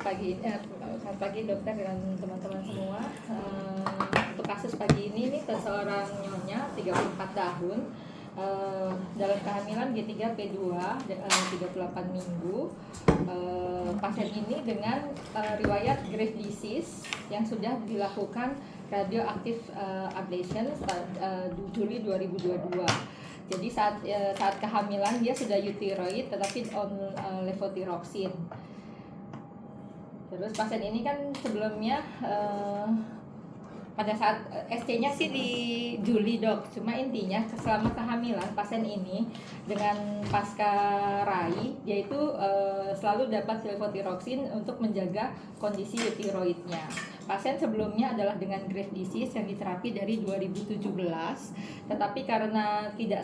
Selamat pagi dokter dan teman-teman semua. Untuk kasus pagi ini nih seorang nyonya 34 tahun dalam kehamilan G3P2 38 minggu. Pasien ini dengan riwayat grave disease yang sudah dilakukan radioaktif ablation Juli 2022. Jadi saat kehamilan dia sudah euthyroid tetapi on levothyroxine. Terus pasien ini kan sebelumnya pada saat SC-nya sih di Juli dok, cuma intinya selama kehamilan pasien ini dengan pasca RAI dia itu selalu dapat levothyroxine untuk menjaga kondisi euthyroidnya. Pasien sebelumnya adalah dengan grave disease yang diterapi dari 2017, tetapi karena tidak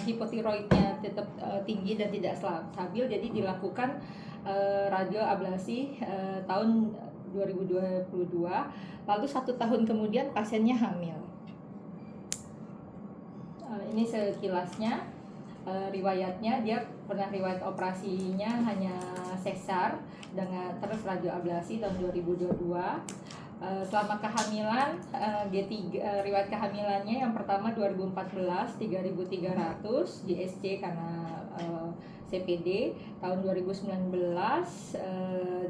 hipothyroidnya tetap tinggi dan tidak stabil, jadi dilakukan radioablasi tahun 2022. Lalu 1 tahun kemudian pasiennya hamil. Ini sekilasnya riwayatnya, dia pernah riwayat operasinya hanya sesar dengan terus radioablasi tahun 2022. Selama kehamilan riwayat kehamilannya yang pertama 2014 3.300 di SC karena CPD. Tahun 2019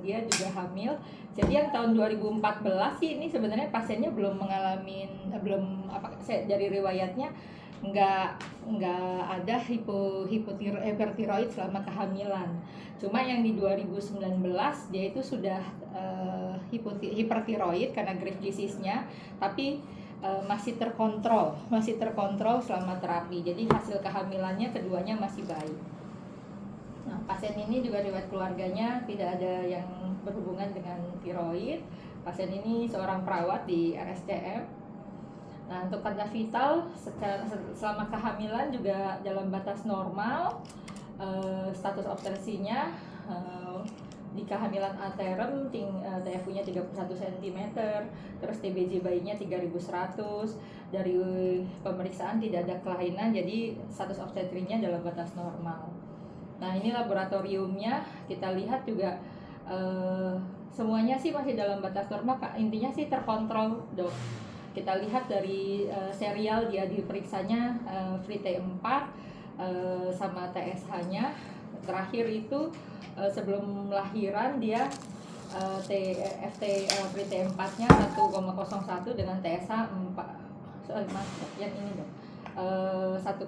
dia juga hamil. Jadi yang tahun 2014 sih ini sebenarnya pasiennya belum mengalami dari riwayatnya nggak ada hipertiroid selama kehamilan. Cuma yang di 2019 dia itu sudah hipertiroid karena grave disease-nya, tapi masih terkontrol selama terapi. Jadi hasil kehamilannya keduanya masih baik. Nah, pasien ini juga riwayat keluarganya tidak ada yang berhubungan dengan tiroid. Pasien ini seorang perawat di RSCM. Nah, untuk tanda vital selama kehamilan juga dalam batas normal. Status observasinya di kehamilan aterem TFU-nya 31 cm, terus TBJ bayinya 3100. Dari pemeriksaan tidak ada kelainan, jadi status obstetrinya dalam batas normal. Nah, ini laboratoriumnya kita lihat juga semuanya sih masih dalam batas normal. Intinya sih terkontrol dok. Kita lihat dari serial dia diperiksanya free T4 sama TSH-nya. Terakhir itu sebelum lahiran dia free T4-nya 1,01 dengan TSH 4 yang ini dok 1,2.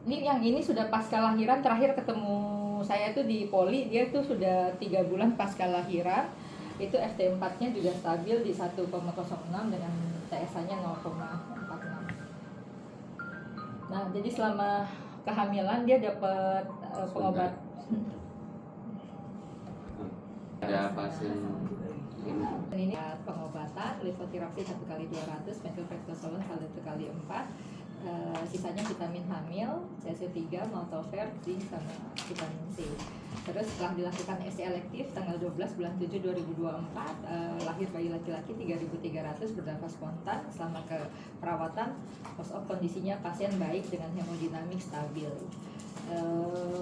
Yang ini sudah pasca lahiran, terakhir ketemu saya tuh di Poli, dia tuh sudah 3 bulan pasca lahiran. Itu FT4-nya juga stabil di 1,06 dengan TSH-nya 0,46. Nah, jadi selama kehamilan dia dapat pengobat. Ada pasien ini pengobatan levothyroxine 1x200, methylprednisolone 1x4. Sisanya vitamin hamil, CC3, maltopher, zinc sama vitamin C. Terus setelah dilakukan SC elektif tanggal 12 bulan 7 2024, lahir bayi laki-laki 3.300 bernafas spontan. Selama ke perawatan post-op kondisinya pasien baik dengan hemodinamik stabil.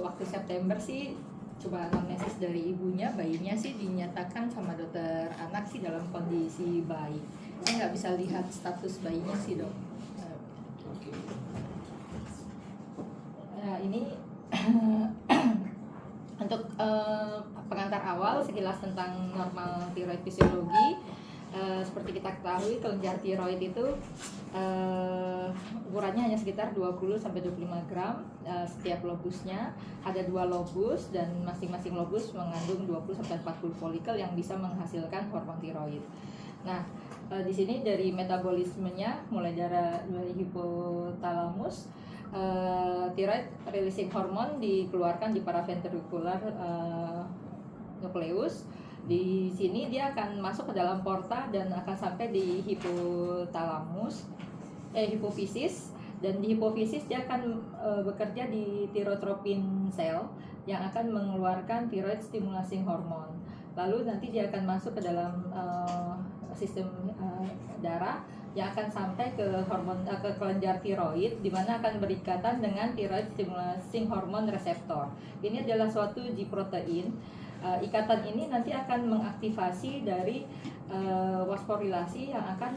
Waktu September sih coba anamnesis dari ibunya, bayinya sih dinyatakan sama dokter anak sih dalam kondisi baik. Saya nggak bisa lihat status bayinya sih dok. Nah, ini untuk pengantar awal sekilas tentang normal tiroid fisiologi. Seperti kita ketahui kelenjar tiroid itu ukurannya hanya sekitar 20-25 gram setiap lobusnya. Ada 2 lobus dan masing-masing lobus mengandung 20-40 folikel yang bisa menghasilkan hormon tiroid. Nah, di sini dari metabolismenya mulai dari hipotalamus, thyroid releasing hormone dikeluarkan di paraventricular nucleus. Di sini dia akan masuk ke dalam porta dan akan sampai di hipofisis, dan di hipofisis dia akan bekerja di thyrotropin cell yang akan mengeluarkan thyroid stimulating hormone. Lalu nanti dia akan masuk ke dalam sistem darah yang akan sampai ke ke kelenjar tiroid, di mana akan berikatan dengan thyroid stimulating hormone reseptor. Ini adalah suatu G protein. Ikatan ini nanti akan mengaktifasi dari wasforilasi yang akan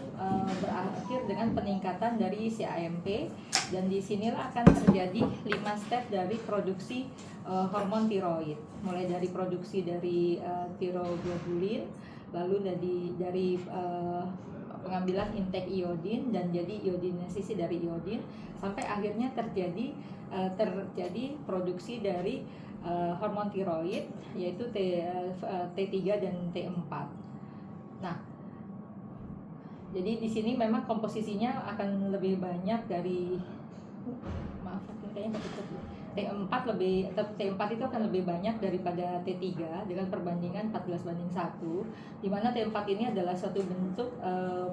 berakhir dengan peningkatan dari CAMP, dan disinilah akan terjadi 5 step dari produksi hormon tiroid, mulai dari produksi dari tiroglobulin, lalu dari pengambilan intake iodin dan jadi iodinisasi dari iodin, sampai akhirnya terjadi produksi dari hormon tiroid, yaitu T3 dan T4. Nah, jadi di sini memang komposisinya akan lebih banyak dari, maaf kayaknya ketutup. T4 itu akan lebih banyak daripada T3 dengan perbandingan 14:1, di mana T4 ini adalah suatu bentuk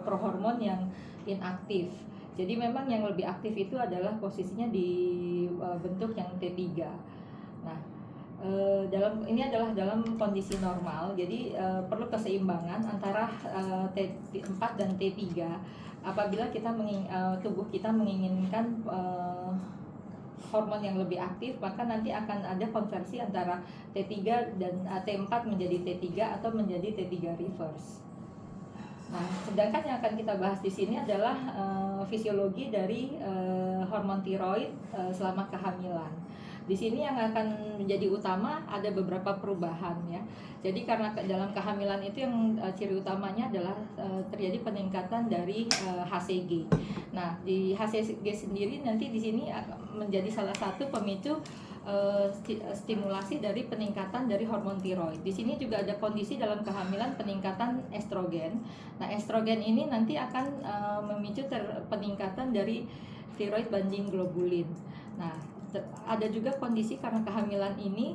prohormon yang inaktif. Jadi memang yang lebih aktif itu adalah posisinya di bentuk yang T3. Nah, ini adalah dalam kondisi normal, jadi perlu keseimbangan antara T4 dan T3. Apabila tubuh kita menginginkan hormon yang lebih aktif, maka nanti akan ada konversi antara T3 dan T4 menjadi T3 atau menjadi T3 reverse. Nah, sedangkan yang akan kita bahas di sini adalah fisiologi dari hormon tiroid selama kehamilan. Di sini yang akan menjadi utama ada beberapa perubahan ya. Jadi karena dalam kehamilan itu yang ciri utamanya adalah terjadi peningkatan dari HCG. Nah, di HCG sendiri nanti di sini menjadi salah satu pemicu stimulasi dari peningkatan dari hormon tiroid. Di sini juga ada kondisi dalam kehamilan peningkatan estrogen. Nah, estrogen ini nanti akan memicu peningkatan dari tiroid banding globulin. Nah, ada juga kondisi karena kehamilan ini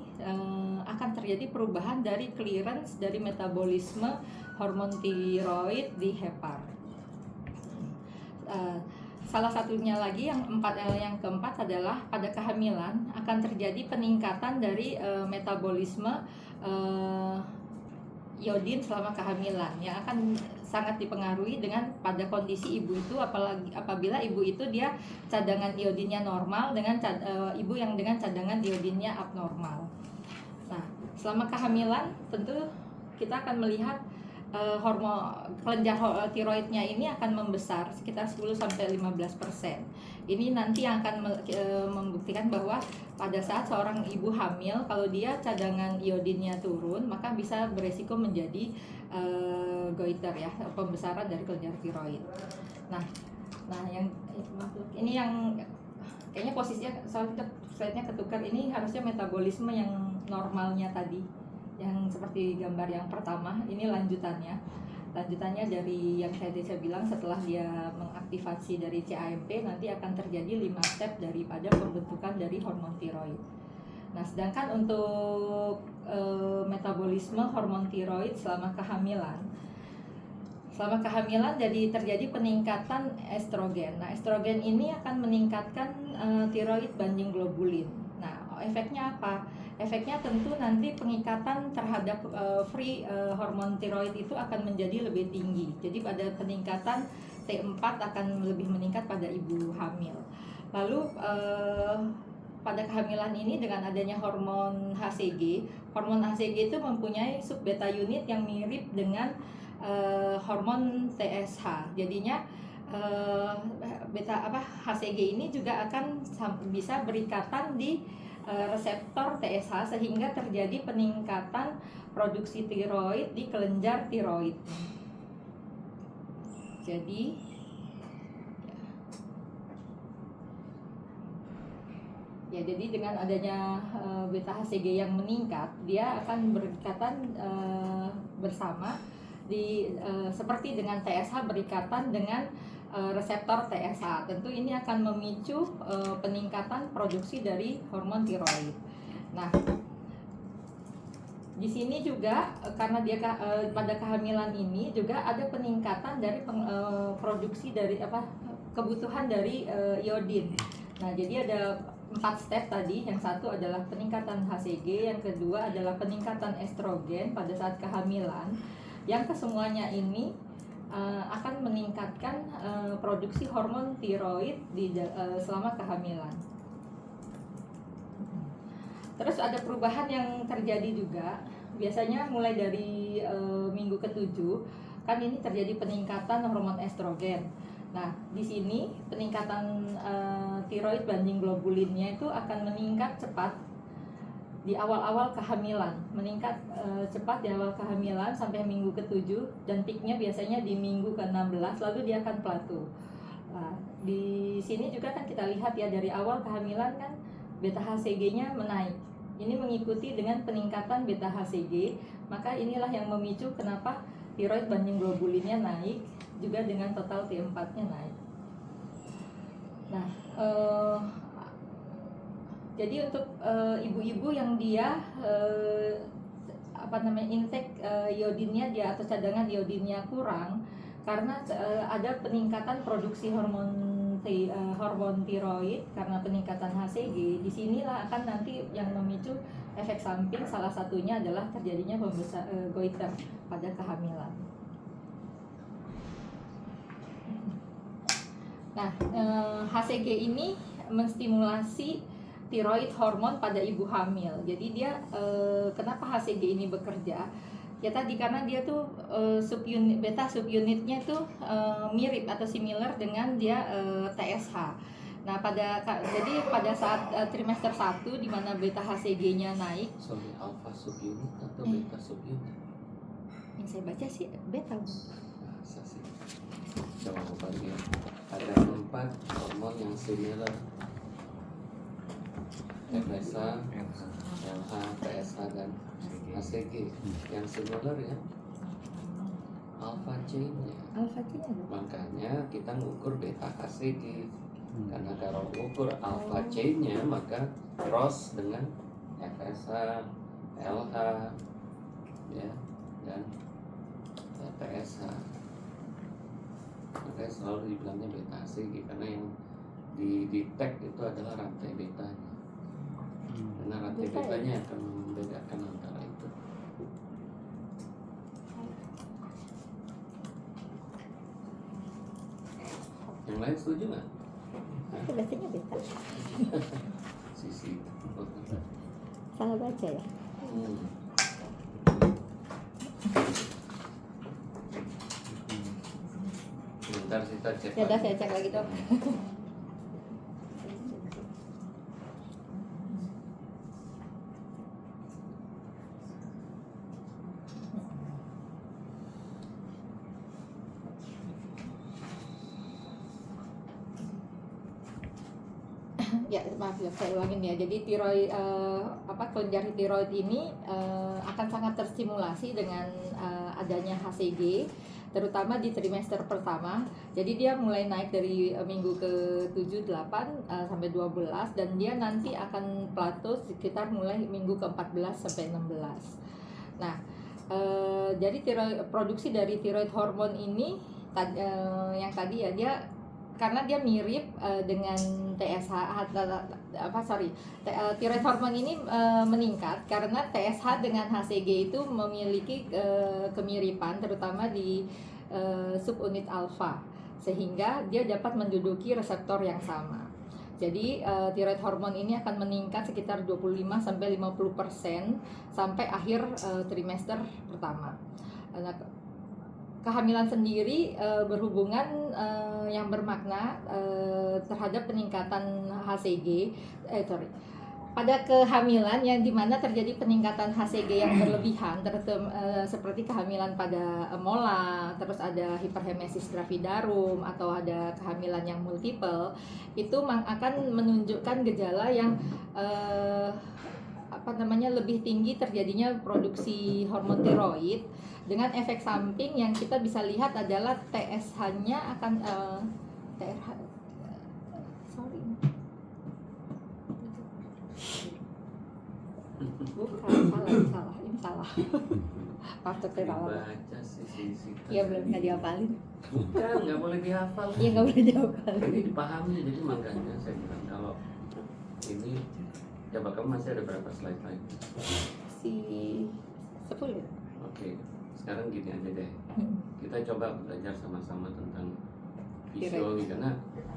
akan terjadi perubahan dari clearance dari metabolisme hormon tiroid di hepar. Salah satunya lagi yang keempat adalah pada kehamilan akan terjadi peningkatan dari metabolisme iodin selama kehamilan, yang akan sangat dipengaruhi dengan pada kondisi ibu itu, apalagi apabila ibu itu dia cadangan iodinnya normal dengan ibu yang dengan cadangan iodinnya abnormal. Nah, selama kehamilan tentu kita akan melihat hormon kelenjar tiroidnya ini akan membesar sekitar 10-15%. Ini nanti yang akan membuktikan bahwa pada saat seorang ibu hamil, kalau dia cadangan iodinnya turun, maka bisa beresiko menjadi goiter ya, pembesaran dari kelenjar tiroid. Nah yang ini yang kayaknya posisinya slide-nya ketukar. Ini harusnya metabolisme yang normalnya tadi, yang seperti gambar yang pertama. Ini lanjutannya dari yang tadi saya bilang, setelah dia mengaktifasi dari CAMP nanti akan terjadi 5 step daripada pembentukan dari hormon tiroid. Nah, sedangkan untuk metabolisme hormon tiroid selama kehamilan jadi terjadi peningkatan estrogen. Nah, estrogen ini akan meningkatkan tiroid banding globulin. Nah, efeknya apa? Efeknya tentu nanti pengikatan terhadap free hormon tiroid itu akan menjadi lebih tinggi. Jadi pada peningkatan T4 akan lebih meningkat pada ibu hamil. Lalu pada kehamilan ini dengan adanya hormon HCG itu mempunyai sub beta unit yang mirip dengan hormon TSH. Jadinya HCG ini juga akan bisa berikatan di reseptor TSH, sehingga terjadi peningkatan produksi tiroid di kelenjar tiroid. Jadi dengan adanya beta HCG yang meningkat, dia akan berikatan bersama seperti dengan TSH berikatan dengan reseptor TSH. Tentu ini akan memicu peningkatan produksi dari hormon tiroid. Nah, di sini juga karena dia pada kehamilan ini juga ada peningkatan dari produksi dari kebutuhan dari iodin. Nah, jadi ada 4 step tadi. Yang satu adalah peningkatan HCG, yang kedua adalah peningkatan estrogen pada saat kehamilan, yang kesemuanya ini akan meningkatkan produksi hormon tiroid selama kehamilan. Terus ada perubahan yang terjadi juga, biasanya mulai dari minggu ke-7 kan ini terjadi peningkatan hormon estrogen. Nah, di sini peningkatan tiroid banding globulinnya itu akan meningkat cepat di awal-awal kehamilan, meningkat cepat di awal kehamilan sampai minggu ke-7, dan peaknya biasanya di minggu ke-16, lalu dia akan plateau. Nah, di sini juga kan kita lihat ya, dari awal kehamilan kan beta HCG-nya menaik. Ini mengikuti dengan peningkatan beta HCG, maka inilah yang memicu kenapa tiroid banding globulinnya naik, juga dengan total T4-nya naik. Nah, jadi untuk ibu-ibu yang dia intake iodinnya dia atau cadangan iodinnya kurang karena ada peningkatan produksi hormon tiroid karena peningkatan HCG, disinilah akan nanti yang memicu efek samping, salah satunya adalah terjadinya goiter pada kehamilan. Nah, HCG ini menstimulasi tiroid hormon pada ibu hamil. Jadi dia kenapa HCG ini bekerja? Ya tadi karena dia tuh beta subunitnya tuh mirip atau similar dengan dia TSH. Nah, jadi pada saat trimester 1 di mana beta HCG-nya naik. Sorry, alpha subunit atau beta subunit? Yang saya baca sih beta. Masa sih? Coba bagi ada 4 hormon yang similar. FSH, LH, TSH, dan HCG. Yang similar ya alpha chain-nya. Alpha chain. Makanya kita ngukur beta HCG. Karena kalau ukur alpha chain-nya maka cross dengan FSH, LH, ya, dan TSH. Makanya selalu dibilangnya beta HCG karena yang di-detect itu adalah rantai betanya. Karena rantai betanya akan membedakan antara itu. Yang lain setuju nggak? Itu biasanya beta. Sisi. Salah baca ya? Bentar kita cek. Ya udah, saya cek lagi dong. Ya maaf ya, saya ulangin ya. Jadi tiroid kelenjar tiroid ini akan sangat terstimulasi dengan adanya HCG, terutama di trimester pertama. Jadi dia mulai naik dari minggu ke-7, 8 sampai 12, dan dia nanti akan plateau sekitar mulai minggu ke-14 sampai 16. Nah, jadi produksi dari tiroid hormon ini yang tadi ya, dia karena dia mirip dengan TSH tiroid hormon ini meningkat karena TSH dengan HCG itu memiliki kemiripan terutama di subunit alfa, sehingga dia dapat menduduki reseptor yang sama. Jadi tiroid hormon ini akan meningkat sekitar 25-50% sampai akhir trimester pertama. Kehamilan sendiri berhubungan yang bermakna terhadap peningkatan HCG. Pada kehamilan yang dimana terjadi peningkatan HCG yang berlebihan, seperti kehamilan pada mola, terus ada hiperhemesis gravidarum, atau ada kehamilan yang multiple, itu akan menunjukkan gejala yang lebih tinggi terjadinya produksi hormon tiroid, dengan efek samping yang kita bisa lihat adalah TSH-nya akan ini salah. Patut baca sisi. Iya, belum nggak dihafalin. Bukan, nggak boleh dihafal. Iya, nggak boleh dihafalin. Jadi dipahami, jadi makanya saya bilang kalau ini, coba kamu masih ada berapa slide lagi? Si 10. Oke, sekarang gini aja deh. kita coba belajar sama-sama tentang fisiologi, karena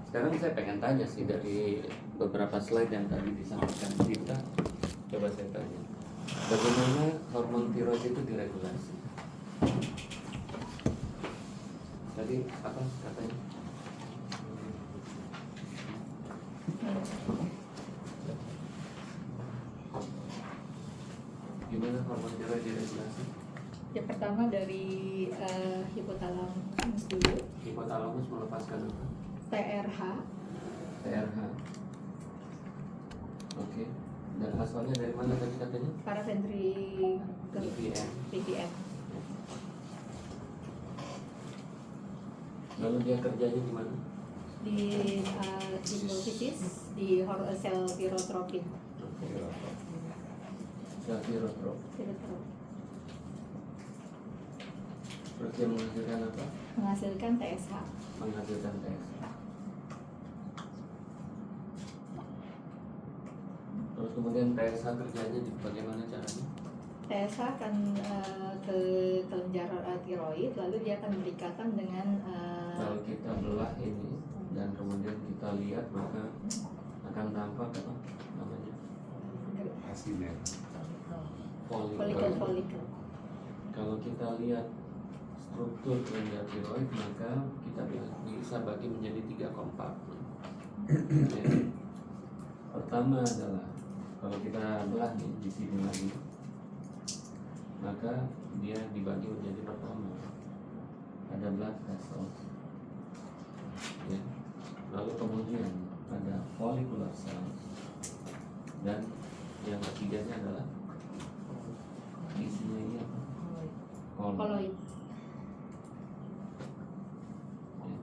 sekarang saya pengen tanya sih dari beberapa slide yang tadi disampaikan kita, coba saya tanya bagaimana hormon tiroid itu diregulasi. Tadi apa katanya? Gimana hormon tiroid diregulasi? Yang pertama dari hipotalamus dulu, Hipotalamus melepaskan apa? TRH. TRH. Oke. Dan asalnya dari mana tadi katanya? Paraventricular PVM. PVM. Lalu dia kerjanya di mana? Di hipofisis, di sel tirotropin. Sel tirotrop. Terus dia menghasilkan apa? Menghasilkan TSH. Menghasilkan TSH. Terus kemudian TSH kerjanya di bagaimana caranya? TSH akan ke kelenjar tiroid, lalu dia akan berikatan dengan Kalau kita belah ini dan kemudian kita lihat, maka akan tampak apa namanya? Hasilnya folikel. Kalau kita lihat struktur kelenjar tiroid, maka kita bisa bagi menjadi 3 kompartemen. Ya. Pertama adalah kalau kita belah nih di sini lagi, maka dia dibagi menjadi pertama ada blood vessels, ya. Lalu kemudian ada follicular cells, dan yang ketiganya adalah isinya ini apa? Koloid. Ya.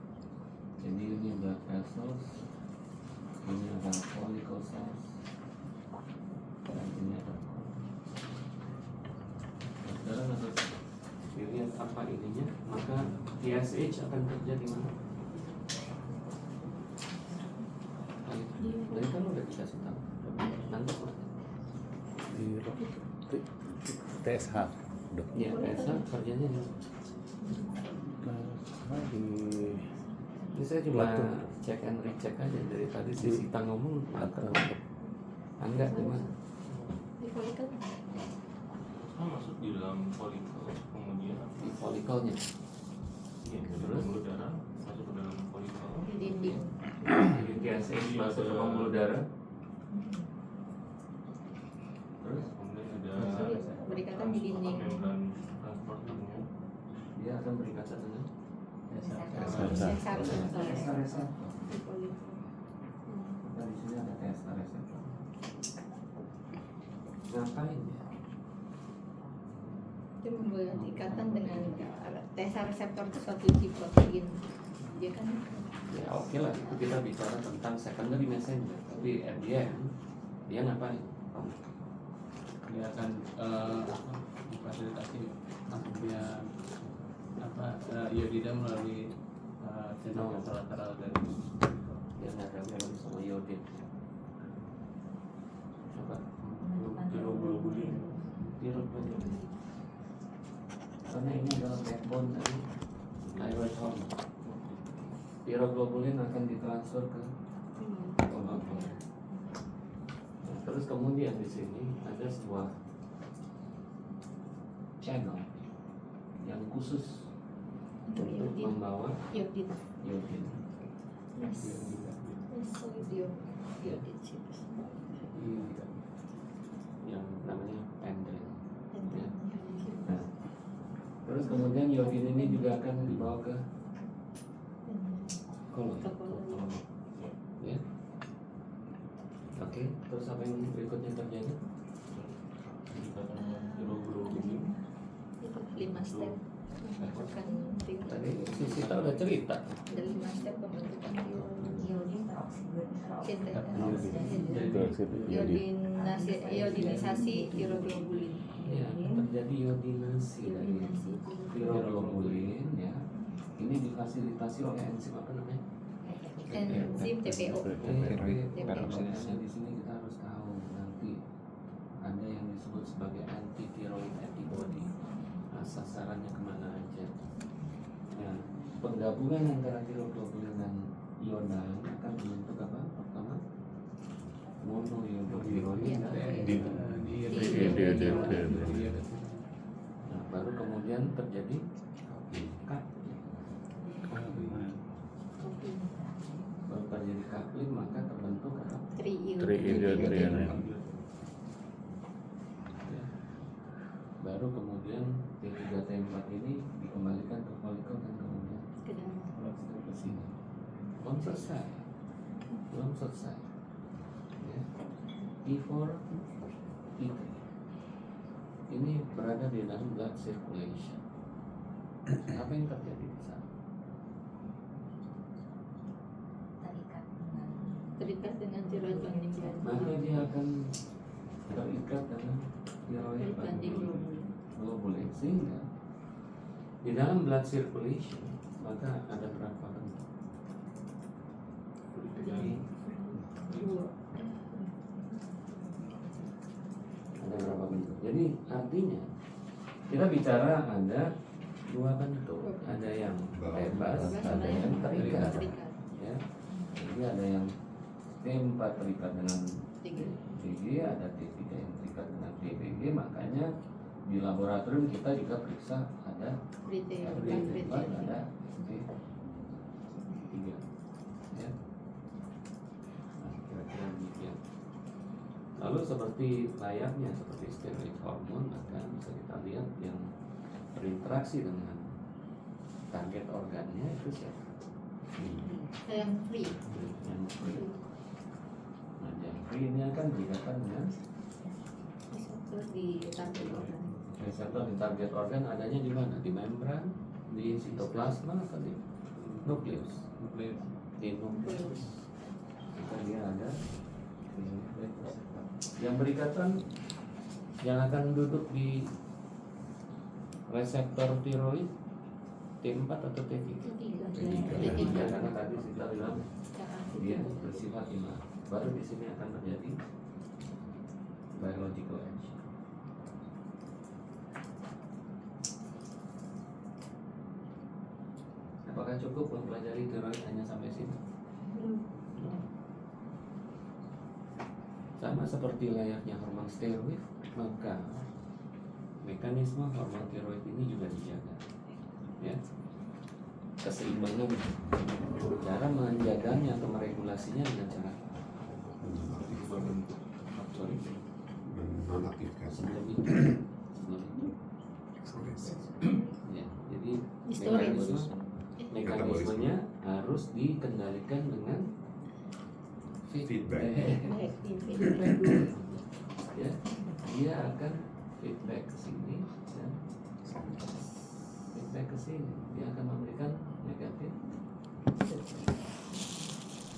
Jadi ini blood vessels, ini ada follicle cells, dan ini ada sekarang harus dilihat apa ininya, maka TSH akan kerja di mana? Tadi kan udah dikasih tahu, nanti di TSH dok. ya TSH kerjanya di Di ini saya cuma Batu. cek and recheck aja dari tadi si Sita ngomong Angga di mana? Di folikel. Masuk di dalam folikel, kemudian Di follicle-nya. ya, dari Terus? pembuluh darah masuk ke dalam folikel. Di dinding. Jadi TSH masuk ke pembuluh darah. Terus Kemudian ada Berikatan di dinding. membran transporternya. dia akan berikatan dengan Sesar. reseptor. Di folikel. Nah, di sini ada TSH reseptor. Ngapain ya? Itu membuat ikatan dengan TSH reseptor itu suatu uji protein. Dia kan Ya oke lah, itu kita bicara tentang secondary messenger. Tapi at the end, dia ngapain? Dia akan memfasilitasi masuknya iodida melalui channel lateral dari Dia nggak ada hubungan sama iodin. Coba Tiroglobulin. tiroglobulin. Karena ini adalah backbone dari thyroid hormone. Tiroglobulin akan ditransfer ke otot. Nah, terus kemudian di sini ada sebuah channel yang khusus untuk iodin. membawa Iodin. iodin. Yang namanya pendrin. Nah, terus kemudian iodin ini juga akan dibawa ke kolon. Ya. Oke, terus apa yang berikutnya terjadi? Tiroglobulin. Itu 5 step pembentukan Tadi si Sita udah cerita. ada 5 step pembentukan iodinisasi tiroglobulin. Ya, terjadi iodinasi dari Iodinasi tiroglobulin ya. Ini difasilitasi oleh enzim apa namanya? enzim TPO. Makanya di sini kita harus tahu nanti ada yang disebut sebagai anti thyroid antibody. Nah, sasarannya kemana aja? penggabungan antara tiroglobulin dan iodan akan membentuk apa? Pertama, monoiodotiroid. Nah, baru kemudian terjadi coupling. Baru terjadi coupling maka terbentuk apa? Triiodotirion. Ya. Baru kemudian T3T4 ini dikembalikan ke folikel dan kemudian ke sini. Belum selesai. Ya. T4, T3 ini berada di dalam blood circulation. Apa yang terjadi di sana? terikat dengan tiroid bonding Maka dia akan terikat dengan tiroid bonding globulin, sehingga di dalam blood circulation maka ada berapa bentuk? Ada berapa bentuk? Jadi artinya kita bicara ada dua bentuk, ada yang bebas, ada yang terikat. Ya. Jadi ada yang T4 terikat dengan TG, ada T3 yang terikat dengan TBG, makanya di laboratorium kita juga periksa ada T4, ada T3. Ya. Nah, kira-kira demikian. Lalu seperti layaknya seperti steroid hormon, maka bisa kita lihat yang berinteraksi dengan target organnya itu siapa? yang free. Yang free. Nah, yang free ini akan bedakan dengan Reseptor di target organ. reseptor di target organ adanya di mana? Di membran, di sitoplasma atau di nukleus? Di nukleus. Maka dia ada di reseptor. Yang berikatan yang akan duduk di reseptor tiroid T4 atau T3? T3 karena tadi kita bilang dia bersifat imun. Baru di sini akan terjadi biological action. Apakah cukup mempelajari tiroid hanya sampai sini? Sama seperti layaknya hormon steroid, maka mekanisme hormon tiroid ini juga dijaga. Ya, keseimbangan. Cara menjaganya atau meregulasinya dengan cara Nonaktifkan. sebelum itu. Ya, jadi mekanismenya harus dikendalikan dengan Feedback. Ya, dia akan feedback ke sini dan feedback ke sini. Dia akan memberikan negatif.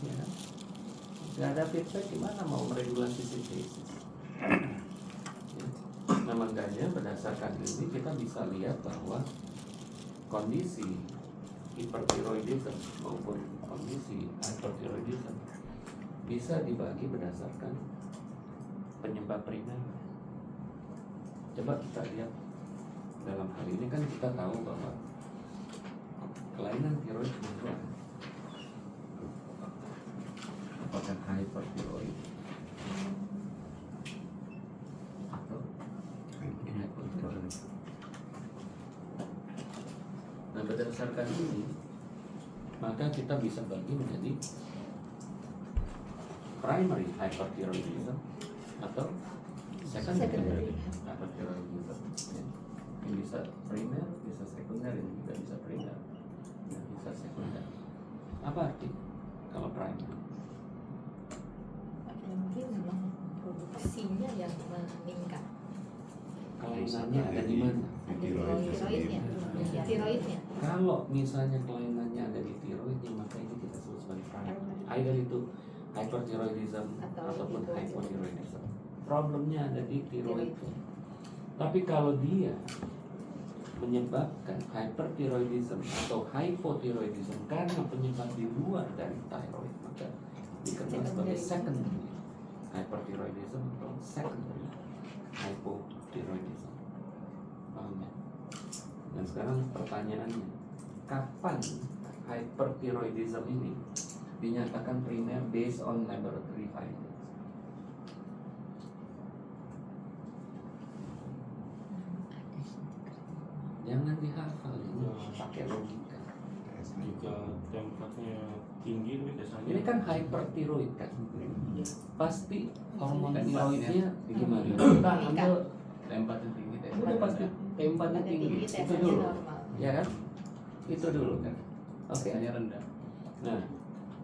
Ya, nggak ada feedback gimana mau meregulasi sintesis? Ya. Nah, makanya berdasarkan ini kita bisa lihat bahwa kondisi hipertiroidisme maupun kondisi hypertiroidisme bisa dibagi berdasarkan penyebab primer. Coba kita lihat dalam hal ini kan kita tahu bahwa kelainan tiroid itu apakah hypertiroid atau hypotiroid. Nah, berdasarkan ini maka kita bisa bagi menjadi primary hyperthyroidism atau secondary hyperthyroidism. Ya. Ini bisa primer, bisa sekunder, ini juga bisa primer, ya, bisa sekunder. Apa arti kalau primer? Mungkin memang produksinya yang meningkat. Kelainannya ada di mana? Ada tiroidnya. Tiroidnya. Kalau misalnya kelainannya ada di tiroidnya, maka ini kita sebut sebagai primer. Either itu hyperthyroidism ataupun hypothyroidism. Problemnya ada di tiroid. Tapi kalau dia menyebabkan hyperthyroidism atau hypothyroidism karena penyebab di luar dari thyroid, maka dikenal sebagai secondary hyperthyroidism atau secondary hypothyroidism. Paham ya? Dan sekarang pertanyaannya, kapan hyperthyroidism ini dinyatakan primer based on laboratory findings. Jangan dihafal ini, pakai logika. Jika tempatnya tinggi tapi biasanya Ini kan hyperthyroid kan, pasti hormon Tempatnya. tiroidnya gimana? Kita ambil Tempatnya tinggi deh. udah pasti tempatnya tinggi, itu tesanya dulu, normal. ya kan? Itu dulu kan. Oke. Biasanya rendah. Nah,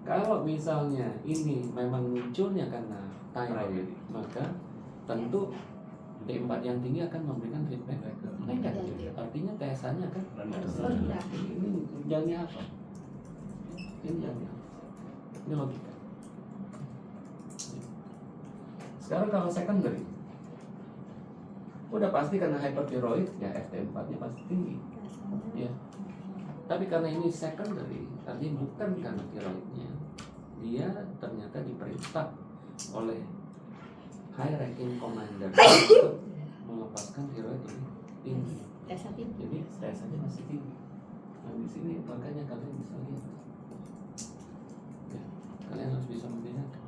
kalau misalnya ini memang munculnya karena thyroid, maka tentu T4 yang tinggi akan memberikan feedback negatif. Artinya TSH-nya kan Rendah. Rendah. ini jangan apa? Ini jangan dihafal. Ini logika. Sekarang kalau secondary, udah pasti karena hyperthyroid, ya FT4-nya pasti tinggi. Ya. Tapi karena ini secondary, artinya bukan karena tiroidnya, dia ternyata diperintah oleh high ranking commander untuk melepaskan tiroid ini tinggi. TSH tinggi. Jadi TSH-nya masih tinggi. Nah di sini makanya kalian bisa lihat, ya, kalian harus bisa membedakan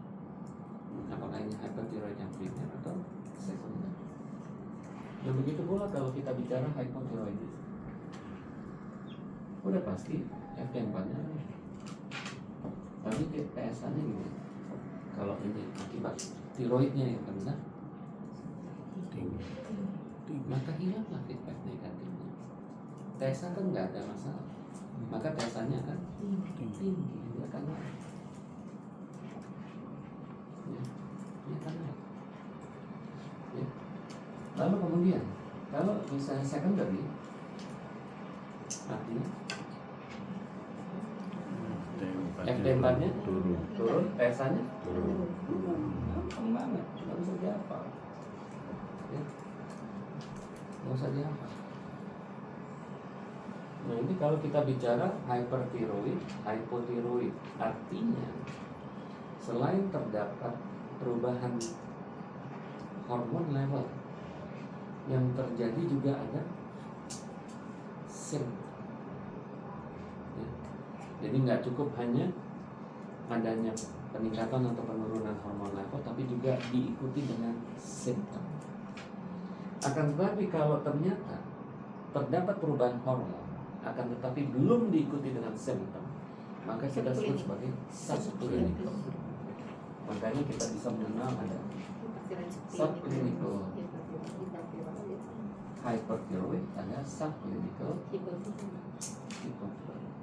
apakah ini hyperthyroid yang primer atau sekunder. Dan begitu pula kalau kita bicara hypothyroidism, udah pasti FT4-nya tapi TSH-nya gimana? Kalau ini akibat tiroidnya yang rendah, maka hilanglah feedback negatifnya. TSH kan nggak ada masalah, maka TSH-nya akan tinggi, dia akan naik. Ya, dia akan naik. Ya. Lalu kemudian kalau misalnya secondary, artinya FT4-nya turun. turun, TSH-nya Turun. gampang banget, nggak usah dihafal, ya, nggak usah dihafal. Nah ini kalau kita bicara hyperthyroid, hypothyroid, artinya selain terdapat perubahan hormon level, yang terjadi juga ada simptom. Ya. Jadi nggak cukup hanya adanya peningkatan atau penurunan hormon level, tapi juga diikuti dengan simptom. Akan tetapi kalau ternyata terdapat perubahan hormon, akan tetapi belum diikuti dengan simptom, maka kita sebut sebagai subclinical. Makanya kita bisa mengenal ada subclinical hyperthyroid, ada subclinical hypothyroid.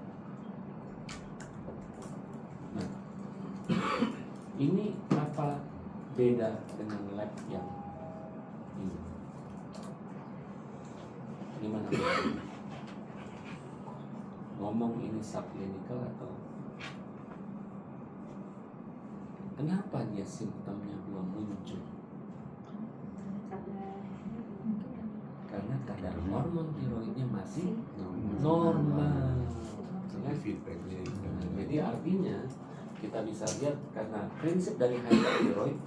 Nah, ini apa beda dengan lab yang ini? Gimana? Ngomong ini subclinical atau kenapa dia simptomnya belum muncul? Karena kadar hormon tiroidnya masih normal. Feedbacknya Jadi artinya kita bisa lihat karena prinsip dari hyperthyroid,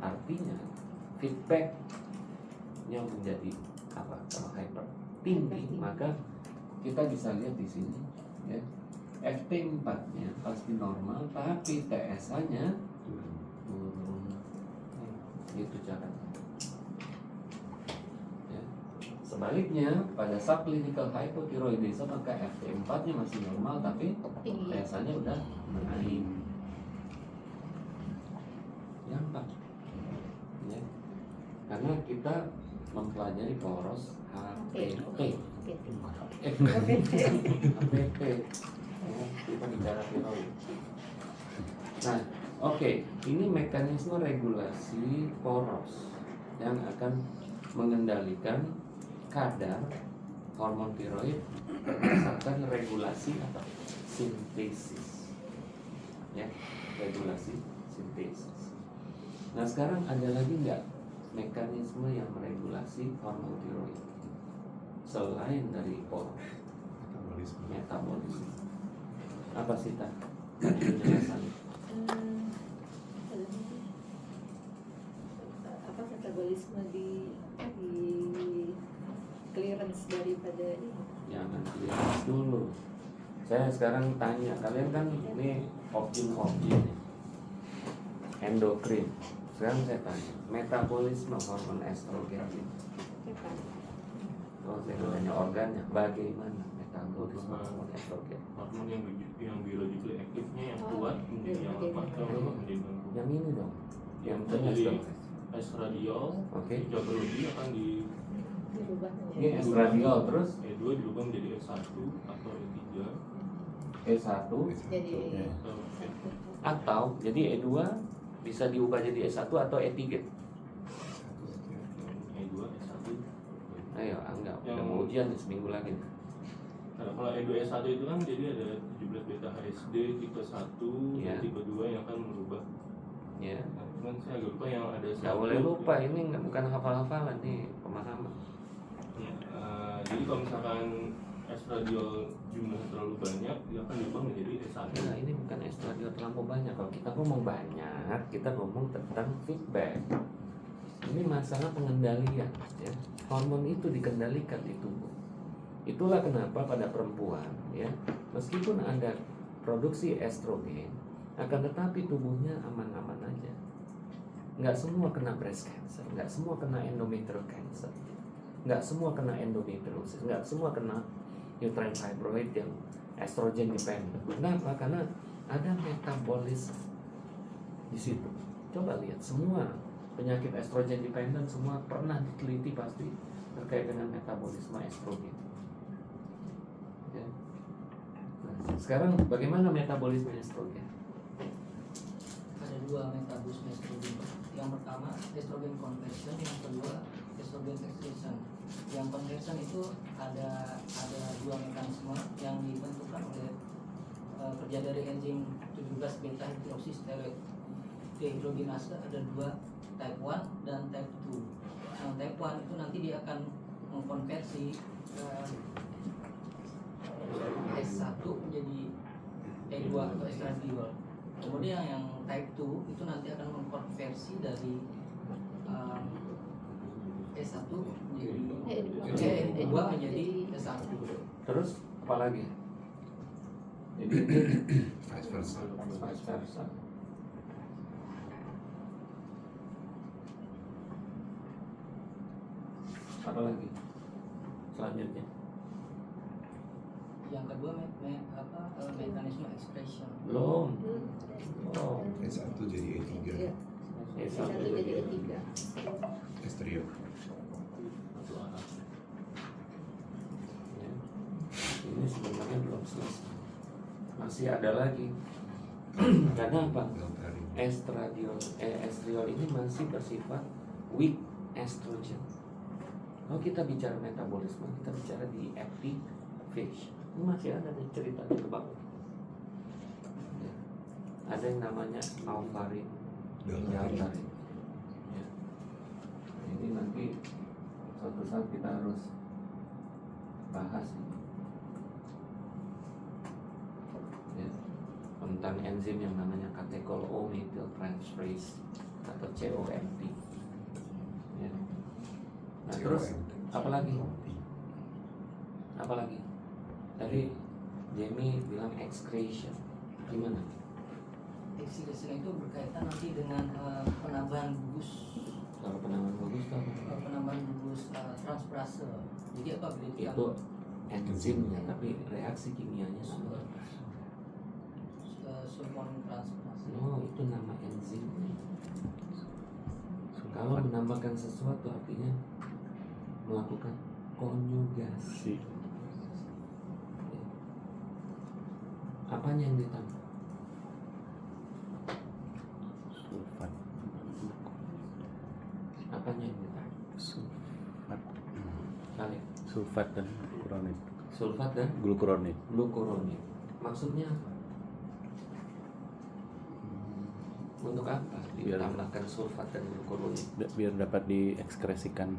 artinya feedbacknya menjadi apa? Kalau hyper tinggi, maka kita bisa lihat di sini, ya, FT4-nya pasti normal, tapi TSH-nya turun. Gitu caranya. Ya. Sebaliknya pada subclinical hypothyroidism, maka FT4-nya masih normal, tapi TSH-nya udah naik. Gampang. Ya. Karena kita mempelajari poros HPT. HPT. Ya, kita bicara tiroid. Nah, oke, ini mekanisme regulasi poros yang akan mengendalikan kadar hormon tiroid berdasarkan regulasi atau sintesis. Ya, regulasi sintesis. Nah, sekarang ada lagi nggak mekanisme yang meregulasi hormon tiroid selain dari poros? Metabolisme. Apa sih tak? Penjelasan. Apa metabolisme di clearance daripada ini? Jangan clearance dulu. Saya sekarang tanya, kalian kan ini objin nih, endokrin. Sekarang saya tanya, metabolisme hormon estrogen. Oh, saya tanya organnya, bagaimana metabolisme hormon estrogen? Hormon yang biologically aktifnya yang kuat menjadi yang lemah, yang lemah menjadi lemah. Yang ini dong, yang Yang jelas jadi dong. estradiol, Oke. jika berlebih akan di Dirubah Ini estradiol terus E2 dirubah menjadi E1 atau E3 E1 jadi atau atau jadi E2 bisa diubah jadi E1 atau E3. E2, E1. Ayo, anggap udah Yang- mau ujian nih, seminggu lagi. Nah, kalau E2 E1 itu kan jadi ada 17 beta HSD tipe 1 Iya. dan tipe 2 yang akan merubah. Ya, Nah, cuman saya agak lupa yang ada nggak boleh lupa, ini bukan hafal-hafalan nih, pemahaman. Ya, jadi kalau misalkan estradiol jumlahnya terlalu banyak, dia akan diubah menjadi E1. Nah, ini bukan estradiol terlalu banyak. Kalau kita ngomong banyak, kita ngomong tentang feedback. Ini masalah pengendalian, ya. Hormon itu dikendalikan di tubuh. Itulah kenapa pada perempuan, ya, meskipun ada produksi estrogen, akan tetapi tubuhnya aman-aman aja. Nggak semua kena breast cancer, nggak semua kena endometrial cancer, nggak semua kena endometriosis, nggak semua kena uterine fibroid yang estrogen dependent. Kenapa? Karena ada metabolisme di situ. Coba lihat semua penyakit estrogen dependent semua pernah diteliti pasti terkait dengan metabolisme estrogen. Ya. Nah, sekarang bagaimana metabolisme estrogen? Ada dua metabolisme estrogen. Yang pertama estrogen conversion, yang kedua estrogen excretion. Yang conversion itu ada dua mekanisme yang ditentukan oleh kerja dari enzim 17 beta hidroksisteroid dehidrogenase. Ada dua, type 1 dan type 2. Yang type 1 itu nanti dia akan mengkonversi S1 menjadi E2 atau estradiol. Kemudian yang type 2 itu nanti akan mengkonversi dari S1 menjadi E2 menjadi S1. Terus apa lagi? Jadi Vice versa. vice versa. Apa lagi? Selanjutnya. Yang kedua mekanisme expression. Belum. Oh, S1 jadi E3. S1 satu jadi E3. Estrio. Satu arah. ya. Ini sebenarnya belum selesai. Masih ada lagi. Karena apa? Deltarin. Estriol ini masih bersifat weak estrogen. Kalau kita bicara metabolisme, kita bicara di activation. Ini masih ada nih cerita di bawah. Ya. Ada yang namanya alfarin, deltarin. Ya. Ini nanti suatu saat kita harus bahas ini. Ya. Tentang enzim yang namanya catechol O-methyltransferase atau COMT. Ya. Nah, terus apa lagi? Apa lagi? Tadi Jamie bilang excretion. Gimana? Excretion itu berkaitan nanti dengan penambahan gugus Kalau penambahan bagus tuh apa? penambahan gugus transferase. Jadi apa berarti Itu enzimnya, tapi reaksi kimianya sudah. sulfon transferase. Oh, itu nama enzimnya. Kalau menambahkan sesuatu artinya melakukan konjugasi. Apanya yang ditambah? Sulfat. Apanya yang ditambah? Sulfat. Kali. Sulfat dan glukuronid. Sulfat dan Glukuronid. glukuronid. Maksudnya apa? Untuk apa ditambahkan sulfat dan glukuronid? Biar dapat diekskresikan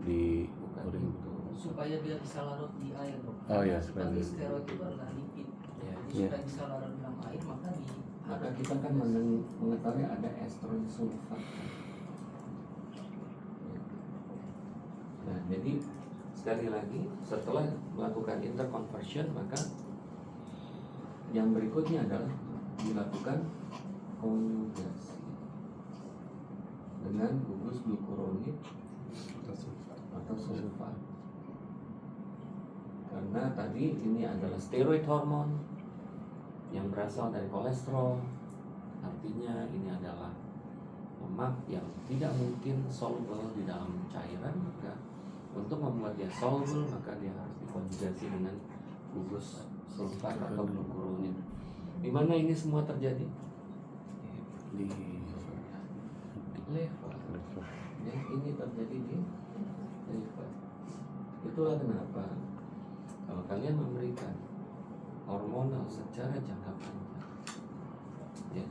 di Bukan urin. itu. Supaya dia bisa larut di air, Dok. Oh, iya, Seperti supaya- steroid itu adalah lipid. Ya. Jadi Iya. supaya bisa larut dalam air maka Maka kita kan mengetahui ada estrogen sulfat. Nah, jadi sekali lagi setelah melakukan interconversion maka yang berikutnya adalah dilakukan konjugasi dengan gugus glukuronid atau sulfat. Karena tadi ini adalah steroid hormon yang berasal dari kolesterol, artinya ini adalah lemak yang tidak mungkin soluble di dalam cairan, maka untuk membuat dia soluble maka dia harus dikonjugasi dengan gugus sulfat atau glukuronid. Di mana ini semua terjadi? Di Liver. Ya, ini terjadi di liver. Itulah kenapa kalau kalian memberikan hormonal secara jangka panjang, ya,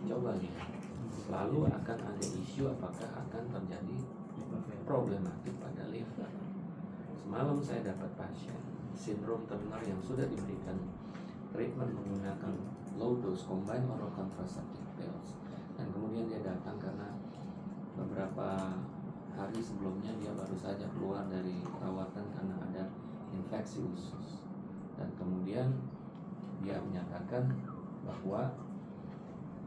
coba lihat, selalu akan ada isu apakah akan terjadi problematik pada liver. Semalam saya dapat pasien sindrom Turner yang sudah diberikan treatment menggunakan low dose combined oral contraceptive pills, dan kemudian dia datang karena beberapa hari sebelumnya dia baru saja keluar dari perawatan karena ada infeksi usus, dan kemudian dia menyatakan bahwa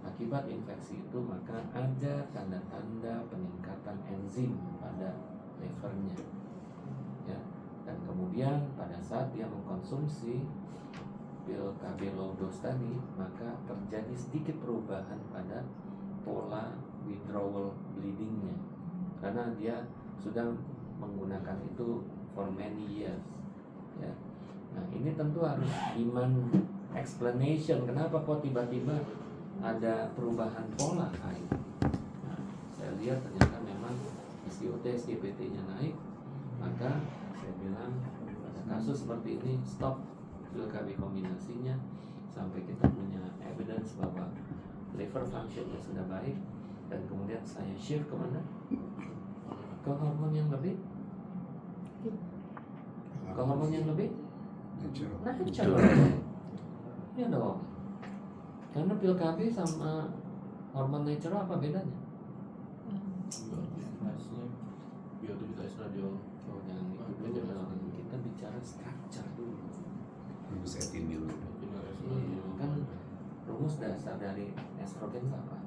akibat infeksi itu maka ada tanda-tanda peningkatan enzim pada livernya, ya. Dan kemudian pada saat dia mengkonsumsi pil KB low dose tadi, maka terjadi sedikit perubahan pada pola withdrawal bleedingnya, karena dia sudah menggunakan itu for many years, ya. Nah, ini tentu harus demand explanation, kenapa kok tiba-tiba ada perubahan pola air. Nah, saya lihat ternyata memang SGOT, SGPT-nya naik, maka saya bilang pada kasus seperti ini stop pil KB kombinasinya sampai kita punya evidence bahwa liver functionnya sudah baik, dan kemudian saya shift kemana? Ke hormon yang lebih? Ke hormon yang lebih? Natural. Ya dong. Karena pil KB sama hormon natural apa bedanya? Bioaktivitas estradiol. Oh, jangan itu dulu dong. Kita bicara structure dulu. Gugus etinil. Iya, kan rumus dasar dari estrogen itu apa?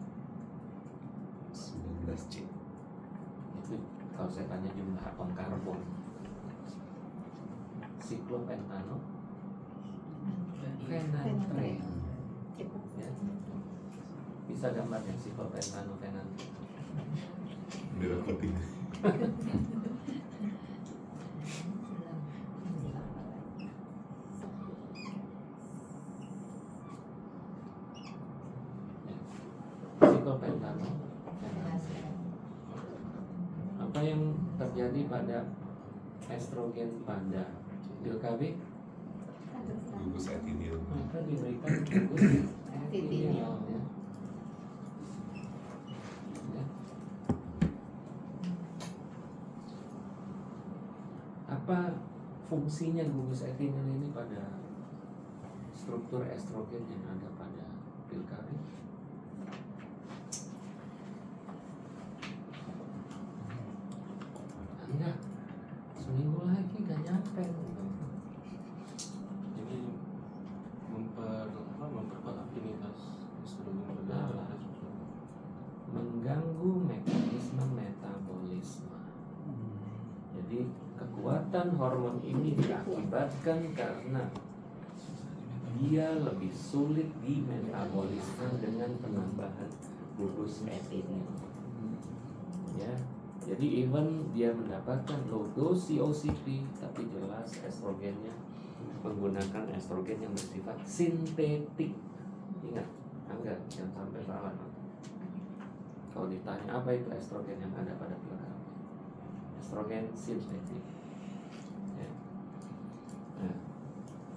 19C. Itu kalau saya tanya jumlah atom karbon. Siklopentano, phenanthrene. Ya. Bisa gambarnya siklopentano, phenanthrene. Merah putih. Siklopentano, phenanthrene. Apa yang terjadi pada estrogen pada pil KB? Gugus etinil. Maka diberikan gugus etinil, ya. Ya. Apa fungsinya gugus etinil ini pada struktur estrogen yang ada pada pil KB? Enggak, seminggu lagi gak nyampe. Jadi memperkuat afinitas estrogen pada reseptor. Mengganggu mekanisme metabolisme. Jadi kekuatan hormon ini diakibatkan karena dia lebih sulit dimetabolisme dengan penambahan gugus etinil. Ya, jadi even dia mendapatkan low dose COCP, tapi jelas estrogennya menggunakan estrogen yang bersifat sintetik. Ingat, enggak, jangan sampai salah. Kalau ditanya apa itu estrogen yang ada pada pil KB, estrogen sintetik. Ya. Nah,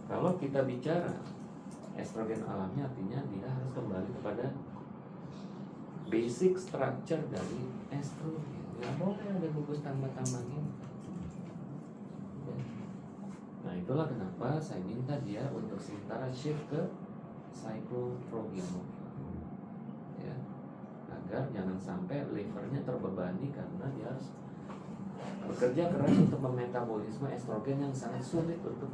kalau kita bicara estrogen alami, artinya dia harus kembali kepada basic structure dari estrogen. Nggak boleh ada gugus tambah-tambah ini. Ya. Nah, itulah kenapa saya minta dia untuk sementara shift ke cycloprogenol, ya, agar jangan sampai livernya terbebani karena dia harus bekerja keras untuk memetabolisme estrogen yang sangat sulit untuk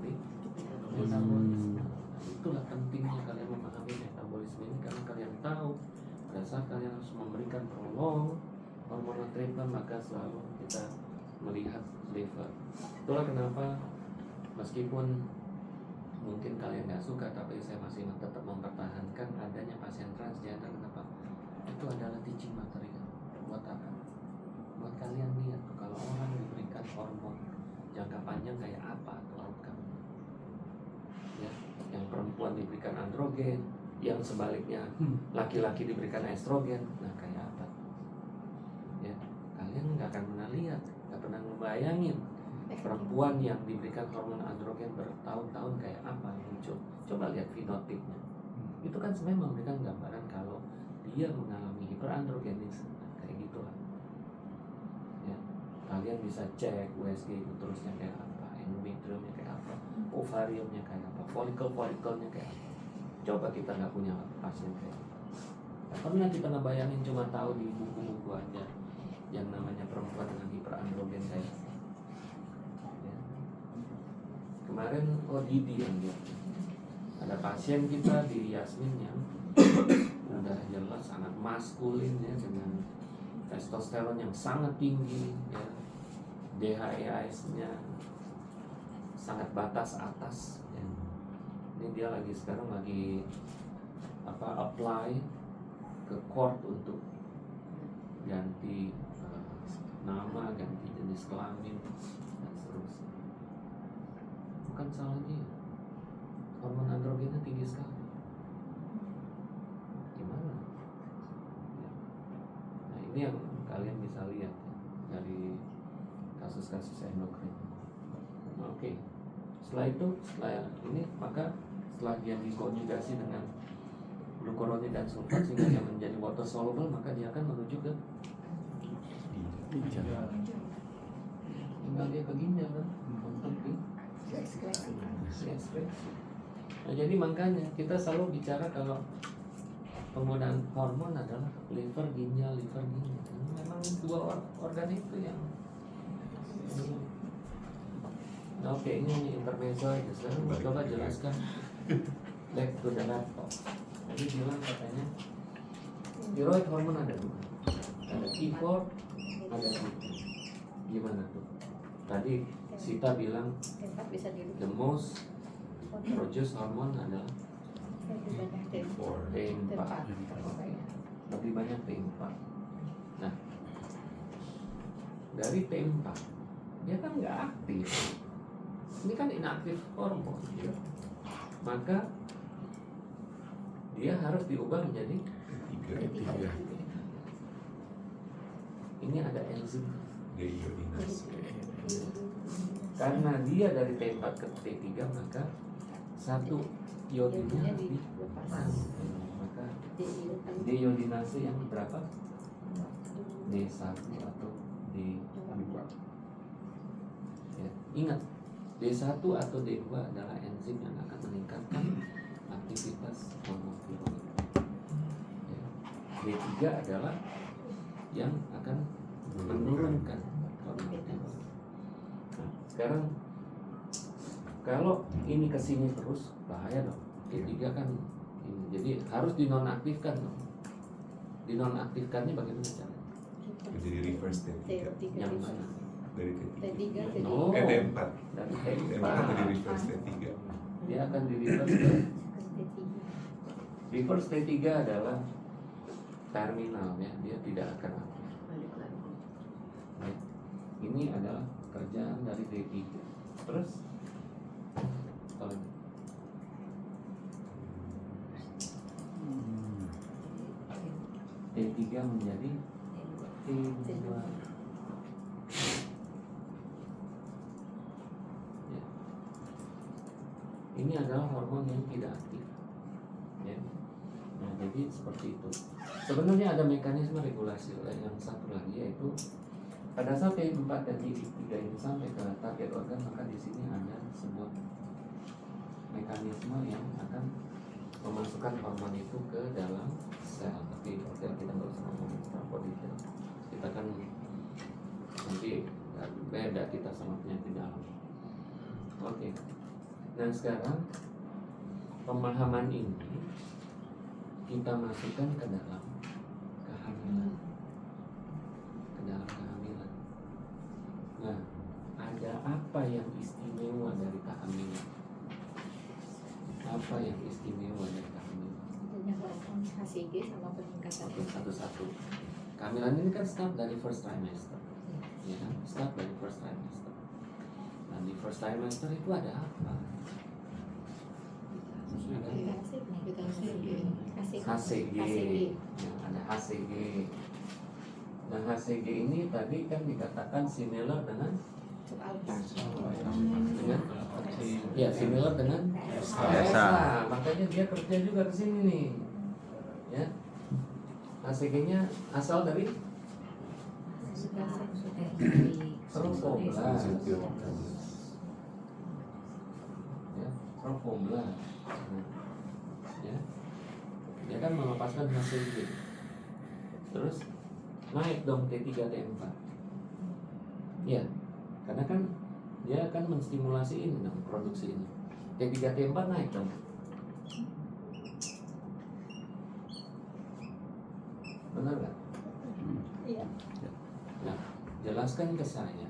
Itulah pentingnya kalian memahami metabolisme ini, karena kalian tahu pada saat kalian harus memberikan prolong hormonal treatment, maka selalu kita melihat liver. Itulah kenapa meskipun mungkin kalian nggak suka, tapi saya masih tetap mempertahankan adanya pasien transgender. Kenapa? Itu adalah teaching material. Buat apa? Buat kalian lihat tuh, kalau orang diberikan hormon jangka panjang kayak apa tuh outcome. Ya, yang perempuan diberikan androgen, yang sebaliknya laki-laki diberikan estrogen, nah kayak apa? Ya, kalian nggak akan pernah lihat, nggak pernah ngebayangin perempuan yang diberikan hormon androgen bertahun-tahun kayak apa muncul. Coba lihat fenotipnya. Itu kan sebenarnya memberikan gambaran kalau dia mengalami hiperandrogenisme. Nah, kayak gitulah. Ya, kalian bisa cek USG uterusnya kayak apa, endometriumnya kayak apa, ovariumnya kayak apa, folikel-folikelnya kayak apa. Coba kita nggak punya pasien kayak gitu. Pernah kita ngebayangin, cuma tahu di buku-buku aja yang namanya perempuan dengan hiperandrogen kayak apa. Kemarin ODD yang dia ada pasien kita di Yasmin yang udah jelas sangat maskulin ya, dengan testosteron yang sangat tinggi ya, DHEAS-nya sangat batas atas ya. Ini dia sekarang lagi apply ke court untuk ganti nama, ganti jenis kelamin dan seterusnya. Bukan salah dia, hormon androgennya tinggi sekali. Gimana? Ya. Nah, ini yang kalian bisa lihat ya, dari kasus-kasus endokrin. Oke. Setelah ini maka setelah dia dikonjugasi dengan glucuronide dan sulfat sehingga dia menjadi water soluble, maka dia akan menuju ke tinggal dia ke ginjal kan, untuk ekskresi. Nah, jadi makanya kita selalu bicara kalau penggunaan hormon adalah liver ginjal. Memang dua organ itu yang. Nah, oke, ini intermezzo aja. Sekarang coba jelaskan back to the laptop. Tadi bilang katanya thyroid hormon ada dua, ada T4, ada T3. Gimana tuh? Tadi Sita bilang bisa the most produce hormone adalah T4. Lebih banyak T4. Nah, dari T4 dia kan nggak aktif. Ini kan inaktif hormon. Maka dia harus diubah menjadi Tiga. ini ada enzim. Deiodinase. Karena dia dari T4 ke T3, maka satu iodinnya dilepas. Maka deiodinase yang berapa? D1 atau D2. Ya, ingat, D1 atau D2 adalah enzim yang akan meningkatkan aktivitas hormon tiroid. Ya. D3 adalah yang akan menurunkan hormon tiroid. Nah, sekarang kalau ini kesini terus bahaya dong. D3 kan ini, jadi harus dinonaktifkan dong. Dinonaktifkannya bagaimana caranya? Jadi reverse T3. Yang mana? Dari T3. No, T4. dari T4 T4 dari reverse T3. dia akan di reverse ke reverse T3 adalah terminal ya, dia tidak akan aktif. Ya. Ini adalah kerjaan dari D3. Terus kalau T3 menjadi T2. Ya. Ini adalah hormon yang tidak aktif. Ya. Nah, jadi seperti itu. Sebenarnya ada mekanisme regulasi yang satu lagi, yaitu pada saat T4 dan T3 ini sampai ke target organ, maka di sini ada sebuah mekanisme yang akan memasukkan hormon itu ke dalam sel. Tapi kita nggak usah ngomong terlalu detail. Kita kan nanti beda kita sama penyakit dalam. Oke. Nah sekarang pemahaman ini kita masukkan ke dalam kehamilan. Ke dalam kehamilan. Nah, ada apa yang istimewa dari kehamilan? Apa yang istimewa dari kehamilan? Adanya hormon HCG sama peningkatan. Oke, satu-satu. Kehamilan ini kan start dari first trimester, ya kan? Start dari first trimester. Dan di first trimester itu ada apa? HCG. Ya, ada HCG. Nah HCG ini tadi kan dikatakan similar dengan ya similar dengan ESA. Makanya dia kerja juga ke sini nih. Ya. HCG-nya asal dari trofoblast. Ya, trofoblast. Ya. Dia kan melepaskan HCG. Terus naik dong T3 T4. Ya. Karena kan dia akan menstimulasi ini dong, produksi ini. T3 T4 naik dong. Benar nggak? Iya. Nah, jelaskan ke saya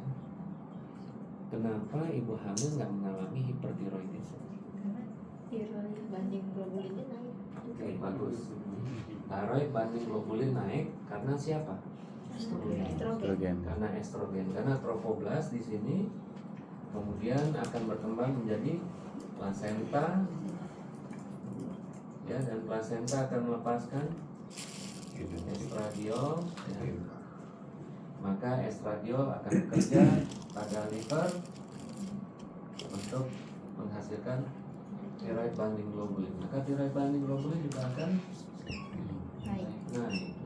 kenapa ibu hamil nggak mengalami hipertiroidisme? Karena tiroid banding globulinnya naik. Oke, bagus. Tiroid banding globulin naik karena siapa? Estrogen. Karena estrogen. Karena trofoblast di sini kemudian akan berkembang menjadi plasenta, ya, dan plasenta akan melepaskan estradiol, ya. Maka estradiol akan bekerja pada liver untuk menghasilkan tiroid banding globulin. Maka tiroid banding globulin juga akan naik.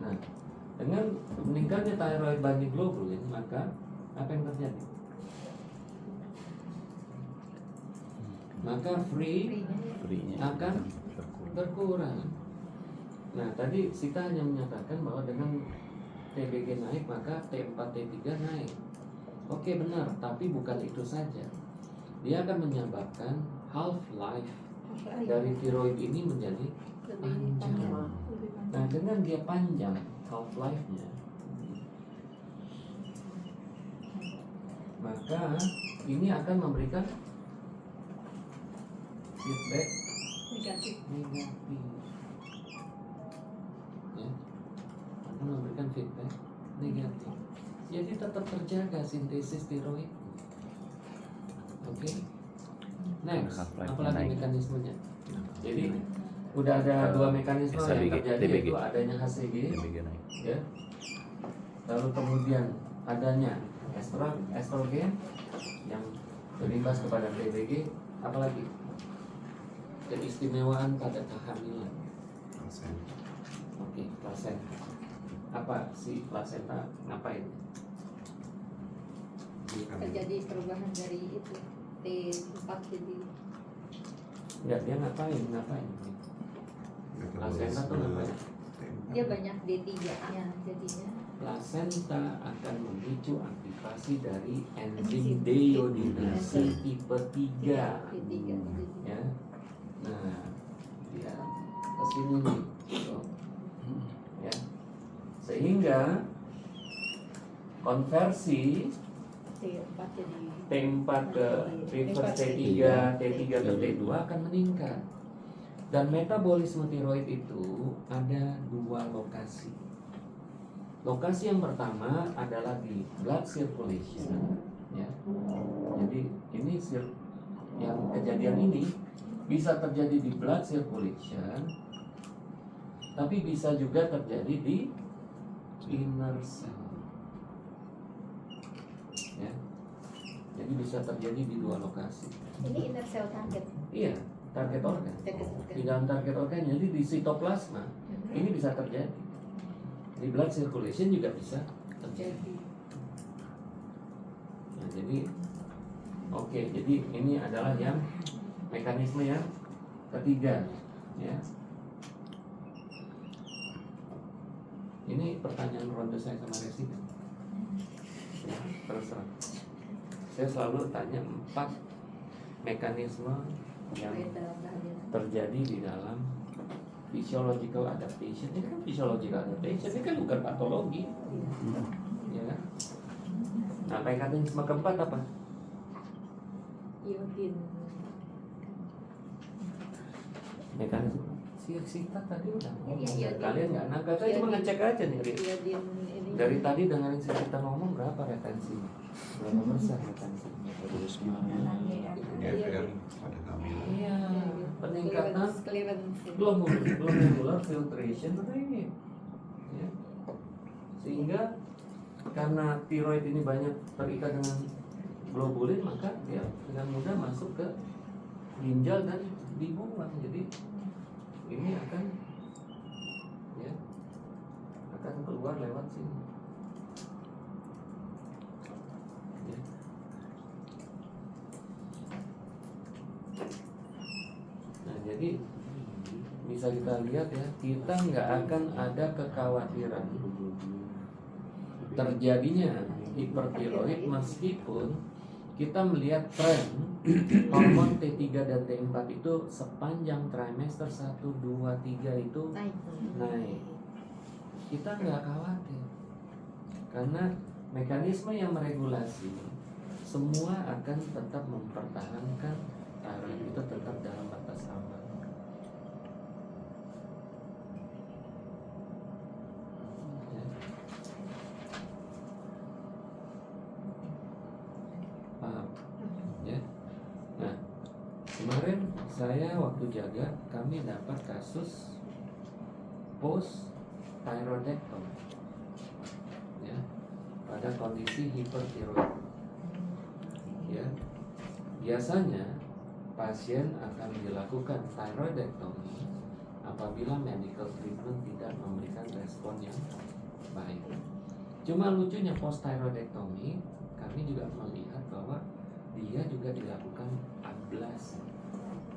Nah, dengan meningkatnya tiroid banding globulin, maka apa yang terjadi? Maka free-nya akan berkurang. Nah, tadi Sita hanya menyatakan bahwa dengan TBG naik maka T4 T3 naik. Oke, benar, tapi bukan itu saja. Dia akan menyebabkan half life dari tiroid ini menjadi panjang. Nah, dengan dia panjang half life-nya, maka ini akan memberikan feedback Negatif. Ya, akan memberikan feedback negatif. Jadi tetap terjaga sintesis tiroid. Oke. Next, apalagi mekanismenya? Jadi udah ada dua mekanisme yang terjadi, yaitu adanya HCG, ya. Lalu kemudian adanya estrogen yang berimbas kepada TBG, apalagi keistimewaan pada kehamilan. Oke, plasenta. Apa sih plasenta ngapain? Terjadi perubahan dari itu T4 jadi Enggak, dia ngapain? Plasenta tuh ngapain? dia banyak D3-nya jadinya. Plasenta akan memicu aktivasi dari enzim deiodinase tipe 3. D3 Ya. Nah, dia kesini nih. Tuh. Ya. Sehingga konversi T4 jadi T4 ke reverse T3, T3 ke T2 akan meningkat. Dan metabolisme tiroid itu ada dua lokasi. Lokasi yang pertama adalah di blood circulation, ya. Jadi ini yang kejadian ini bisa terjadi di blood circulation, tapi bisa juga terjadi di inner cell. Ya. Jadi bisa terjadi di dua lokasi. ini inner cell target. Iya, target organ. Di dalam target organ, jadi di sitoplasma ini bisa terjadi. Di blood circulation juga bisa terjadi. Nah, jadi oke, jadi ini adalah yang mekanisme yang ketiga, ya. Ini pertanyaan ronde saya sama residen. Ya, terus terang. Saya selalu tanya 4 mekanisme yang Terkait dalam kehamilan. terjadi di dalam physiological adaptation. Ini kan physiological adaptation, ini kan bukan patologi, ya kan? Nah, mekanisme keempat apa? Iodin. Mekanisme kita tadi udah ngomong. Iya, Kalian nggak nangkap, saya cuma ngecek aja nih, Ri. Iodin ini. Dari tadi dengerin kita ngomong berapa retensinya? Berapa persen retensinya? Metabolisme. GFR pada kehamilan. Iya, peningkatan Clearance. glomerular filtration rate, ya. Sehingga karena tiroid ini banyak terikat dengan globulin, maka dia dengan mudah masuk ke ginjal dan dibuang. Jadi ini akan, ya, akan keluar lewat sini, ya. Nah, jadi bisa kita lihat ya, kita nggak akan ada kekhawatiran terjadinya hipertiroid meskipun kita melihat tren hormon T3 dan T4 itu sepanjang trimester 1, 2, 3 itu naik. Kita nggak khawatir karena mekanisme yang meregulasi semua akan tetap mempertahankan tiroid itu tetap dalam batas aman. Ya. Paham? Ya. Nah, kemarin saya waktu jaga kami dapat kasus post thyroidectomy, ya, pada kondisi hipertiroid. Ya, biasanya pasien akan dilakukan thyroidectomy apabila medical treatment tidak memberikan respon yang baik. Cuma lucunya post thyroidectomy kami juga melihat bahwa dia juga dilakukan ablasi.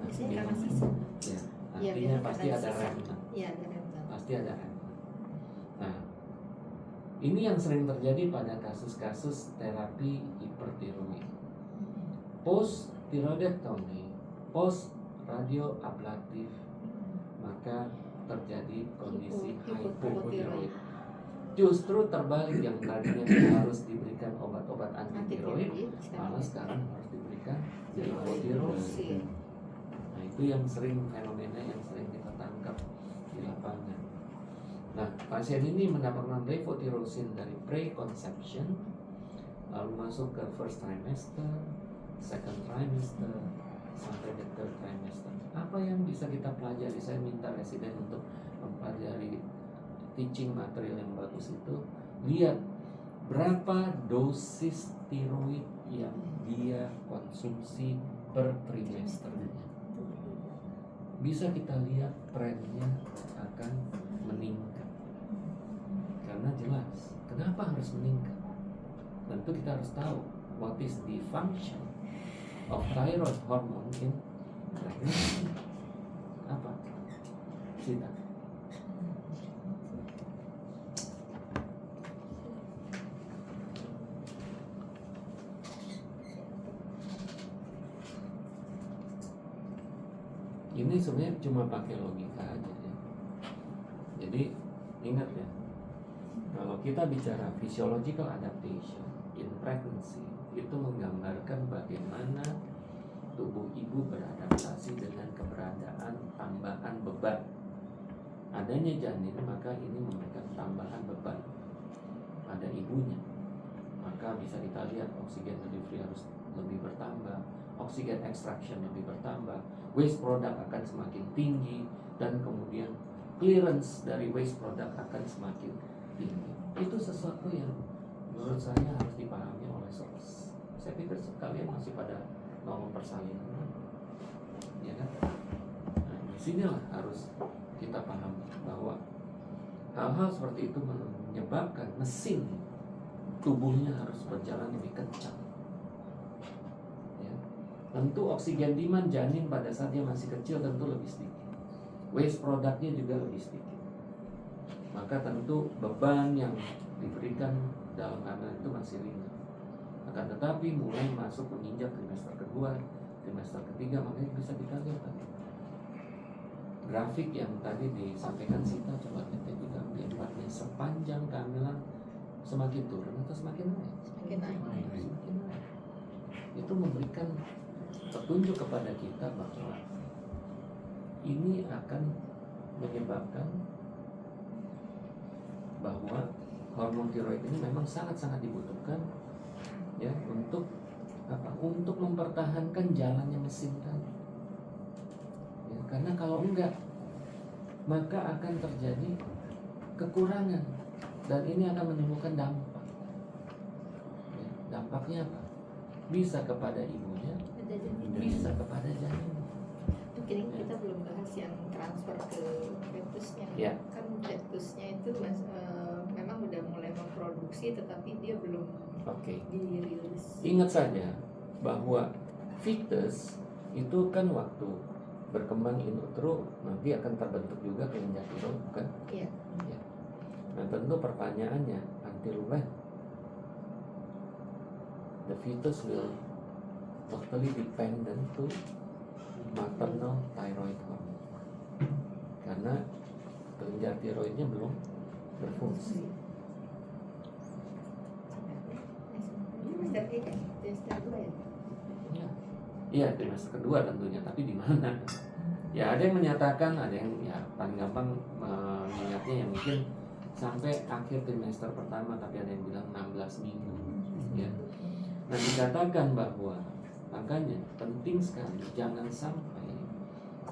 Biasanya karena sisa. Ya, Iya, artinya biasanya pasti karena ada sisa. remnant. Iya, ada remnant. Pasti ada remnant. Nah, ini yang sering terjadi pada kasus-kasus terapi hipertiroid. Post thyroidectomy, post radioablatif, maka terjadi kondisi hypothyroid. Justru terbalik, yang tadinya harus diberikan obat-obat anti tiroid, malah sekarang harus diberikan hypothyroid. Nah, itu yang sering, fenomena yang sering kita tangkap di lapangan. Nah, pasien ini mendapatkan levothyroxine dari preconception, lalu masuk ke first trimester, second trimester, sampai the third trimester. Apa yang bisa kita pelajari? Saya minta residen untuk mempelajari teaching material yang bagus itu. Lihat berapa dosis tiroid yang dia konsumsi per trimesternya. Bisa kita lihat trennya akan meningkat. Karena jelas, kenapa harus meningkat? Tentu kita harus tahu what is the function of thyroid hormone in pregnancy. Apa? Sita. Ini sebenarnya cuma pakai logika aja ya. Jadi ingat ya, kalau kita bicara physiological adaptation in pregnancy, itu menggambarkan bagaimana tubuh ibu beradaptasi dengan keberadaan tambahan beban. Adanya janin, maka ini memberikan tambahan beban pada ibunya. Maka bisa kita lihat oksigen delivery harus lebih bertambah, oksigen extraction lebih bertambah, waste product akan semakin tinggi, dan kemudian clearance dari waste product akan semakin tinggi. Itu sesuatu yang menurut saya harus dipahami oleh source. Saya pikir kalian masih pada ngomong persalinan, ya kan? Nah, disinilah harus kita pahami bahwa hal-hal seperti itu menyebabkan mesin tubuhnya harus berjalan lebih kencang. Ya. Tentu oksigen demand janin pada saat dia masih kecil tentu lebih sedikit. Waste produknya juga lebih sedikit. Maka tentu beban yang diberikan dalam kehamilan itu masih ringan. Akan tetapi mulai masuk menginjak trimester kedua, trimester ketiga. Makanya bisa kita lihat tadi grafik yang tadi disampaikan Sita, coba kita juga T4-nya sepanjang kehamilan semakin turun atau semakin naik? Semakin naik. Semakin naik. Itu memberikan petunjuk kepada kita bahwa ini akan menyebabkan bahwa hormon tiroid ini memang sangat-sangat dibutuhkan ya untuk apa? Untuk mempertahankan jalannya mesin tadi. Ya, karena kalau enggak maka akan terjadi kekurangan dan ini akan menimbulkan dampak. Ya, dampaknya apa? Bisa kepada ibunya, bisa kepada janin. Mungkin kita belum bahas yang transfer ke fetusnya. Ya. Kan fetusnya itu memang udah mulai memproduksi, tetapi dia belum Oke. dirilis. Ingat saja bahwa fetus itu kan waktu berkembang in utero nanti akan terbentuk juga kelenjar tiroid, bukan? Iya. Ya. Nah tentu pertanyaannya, until when the fetus will totally dependent to maternal thyroid hormone, karena kelenjar tiroidnya belum berfungsi. Trimester tiga, trimester dua ya. Iya, trimester kedua tentunya, tapi di mana? Ya ada yang menyatakan, ada yang ya paling gampang mengingatnya yang mungkin sampai akhir trimester pertama, tapi ada yang bilang 16 minggu. Ya. Nah dikatakan bahwa makanya penting sekali jangan sampai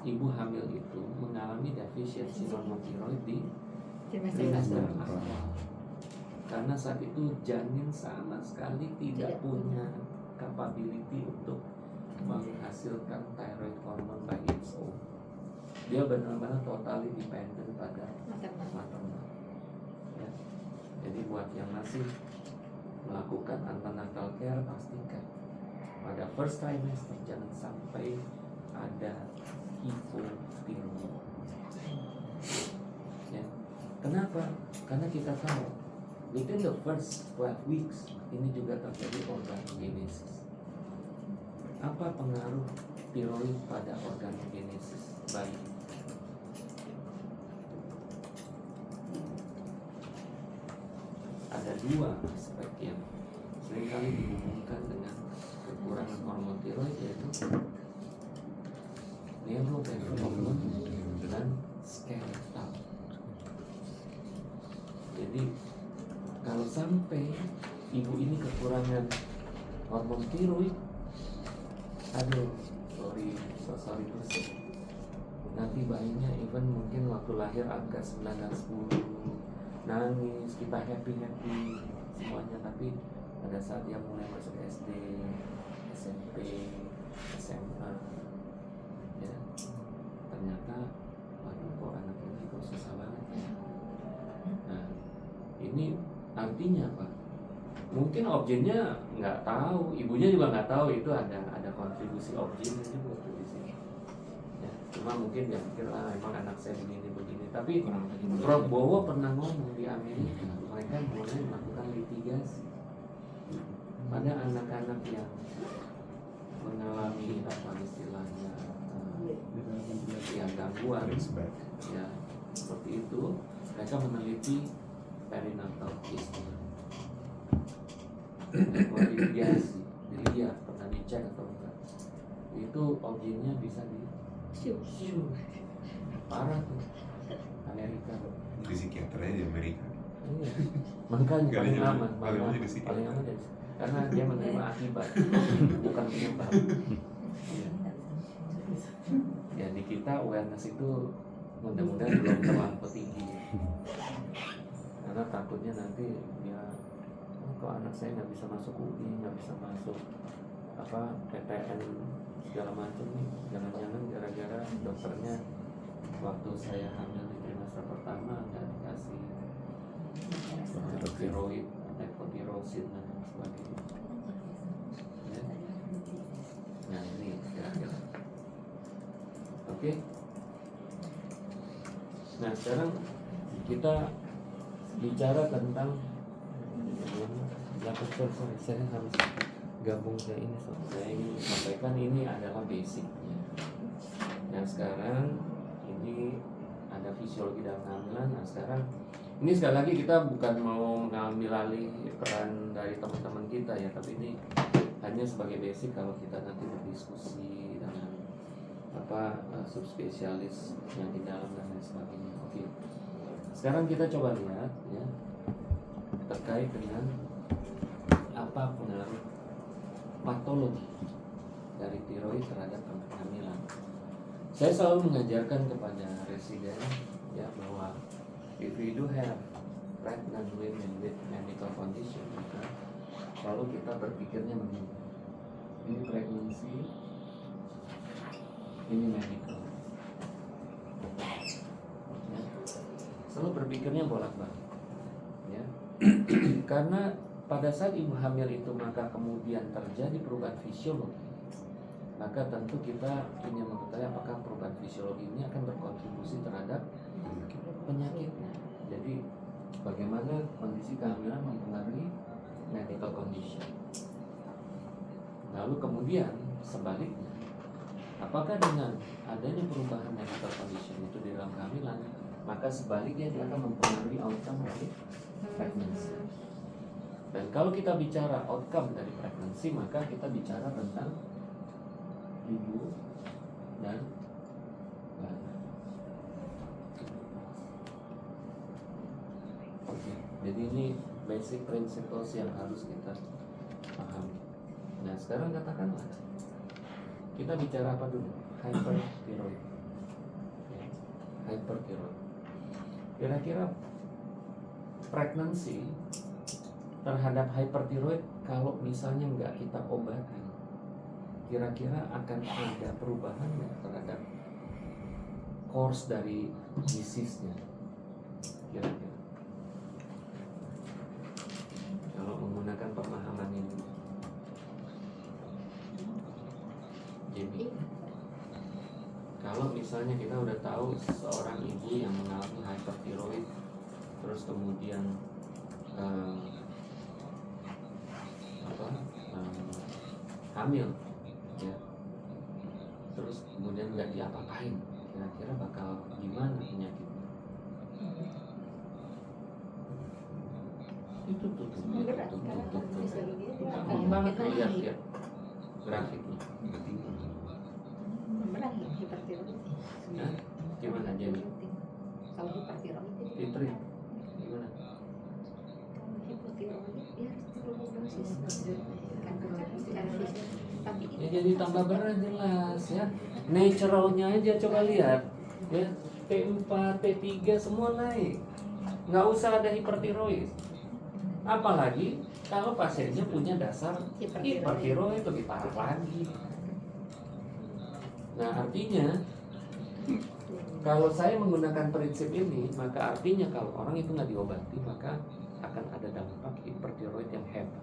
ibu hamil itu mengalami defisiensi hormon tiroid di trimester awal. Karena saat itu janin sama sekali tidak punya capability untuk menghasilkan thyroid hormone by its own. Dia benar-benar totally dependent pada maternal. Ya. Jadi buat yang masih melakukan antenatal care, pastikan pada first trimester jangan sampai ada hipotiroid. Ya. Kenapa? Karena kita tahu within the first 12 weeks ini juga terjadi organogenesis. Apa pengaruh tiroid pada organogenesis bayi? Ada dua aspek yang seringkali dihubungkan dengan kekurangan hormon tiroid, yaitu neurodevelopment dan skeletal. Jadi kalau sampai ibu ini kekurangan hormon tiroid, aduh, sorry to say, nanti bayinya even mungkin waktu lahir angka 9 dan 10 nangis, kita happy semuanya, tapi pada saat dia mulai masuk SD, SMP, SMA, ya ternyata waduh kok anak ini kok susah banget ya. Nah ini artinya apa? Mungkin objinnya nggak tahu, ibunya juga nggak tahu itu ada kontribusi objinnya juga tuh di sini. Ya, cuma mungkin dia pikir emang anak saya begini. Tapi Prof Bowo pernah ngomong di Amerika, mereka mulai melakukan litigasi pada anak-anak yang mengalami apa istilahnya ya gangguan ya seperti itu, mereka meneliti perinatal history. Litigasi, dilihat pernah dicek atau enggak, itu objinnya bisa di parah tuh Amerika. Di psikiater aja di Amerika. Iya. Makanya paling aman, paling aman jadi karena dia menerima akibat bukan penyebab. Ya. Ya di kita awareness itu mudah-mudahan belum terlampau tinggi. Karena takutnya nanti ya kok anak saya nggak bisa masuk UI, nggak bisa masuk apa PTN segala macam nih, jangan-jangan gara-gara dokternya waktu saya hamil di trimester pertama nggak dikasih tiroid, levotiroxin dan sebagainya. Ya. Nah ini kira-kira. Oke. Nah sekarang kita bicara tentang sorry, saya harus gabung ke ini, saya ingin sampaikan ini adalah basicnya. Nah sekarang ini ada fisiologi dalam kehamilan. Nah sekarang ini sekali lagi kita bukan mau mengambil alih peran dari teman-teman kita ya, tapi ini hanya sebagai basic kalau kita nanti berdiskusi dengan subspesialis yang di dalam dan lain sebagainya. Oke. Sekarang kita coba lihat ya terkait dengan apa pengaruh patologi dari tiroid terhadap kehamilan. Saya selalu mengajarkan kepada residen ya bahwa if we do have pregnant women with medical condition, maka selalu kita berpikirnya begini. Ini pregnancy, ini medical. Ya. Selalu berpikirnya bolak-balik. Ya. Karena pada saat ibu hamil itu maka kemudian terjadi perubahan fisiologi, maka tentu kita ingin mengetahui apakah perubahan fisiologi ini akan berkontribusi terhadap penyakitnya. Jadi bagaimana kondisi kehamilan mempengaruhi medical condition. Lalu kemudian sebaliknya, apakah dengan adanya perubahan medical condition itu di dalam kehamilan, maka sebaliknya dia akan mempengaruhi outcome dari pregnancy. Dan kalau kita bicara outcome dari pregnancy, maka kita bicara tentang ibu dan bayi. Oke, jadi ini basic principles yang harus kita pahami. Nah, sekarang katakanlah kita bicara apa dulu? Hyperthyroid. Ya, hyperthyroid. Kira-kira pregnancy terhadap hyperthyroid kalau misalnya nggak kita obati, kira-kira akan ada perubahan nggak terhadap course dari disease-nya? Kira-kira kalau menggunakan pemahaman ini, jadi kalau misalnya kita udah tahu seorang ibu yang mengalami hyperthyroid, terus kemudian hamil ya, terus kemudian nggak diapa-apain, kira-kira bakal gimana penyakitnya? Itu tuh gampang banget lihat ya grafiknya. Benar ya hipertiroid. Nah, gimana jadi? Kalau hipertiroid Fitri, gimana? hipotiroid ya tiroidosis tapi Ya jadi tambah berat jelas ya. Naturalnya aja coba lihat ya, T4, T3 semua naik. Nggak usah ada hipertiroid. Apalagi kalau pasiennya punya dasar hipertiroid lebih parah lagi. Nah artinya kalau saya menggunakan prinsip ini, maka artinya kalau orang itu nggak diobati, maka akan ada dampak hipertiroid yang hebat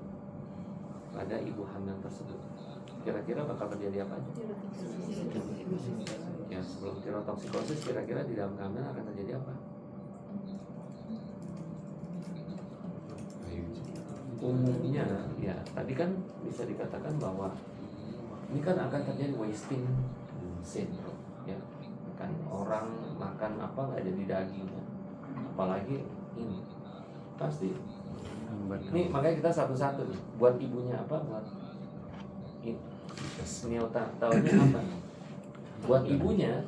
pada ibu hamil tersebut. Kira-kira bakal terjadi apa aja? Ya sebelum tirotoksikosis, kira-kira di dalam kehamilan akan terjadi apa? Umumnya ya tadi kan bisa dikatakan bahwa ini kan akan terjadi wasting syndrome ya, kan orang makan apa nggak jadi dagingnya, apalagi ini pasti ini. Makanya kita satu-satu nih, buat ibunya apa, buat Neo tahunya apa nih? Buat ibunya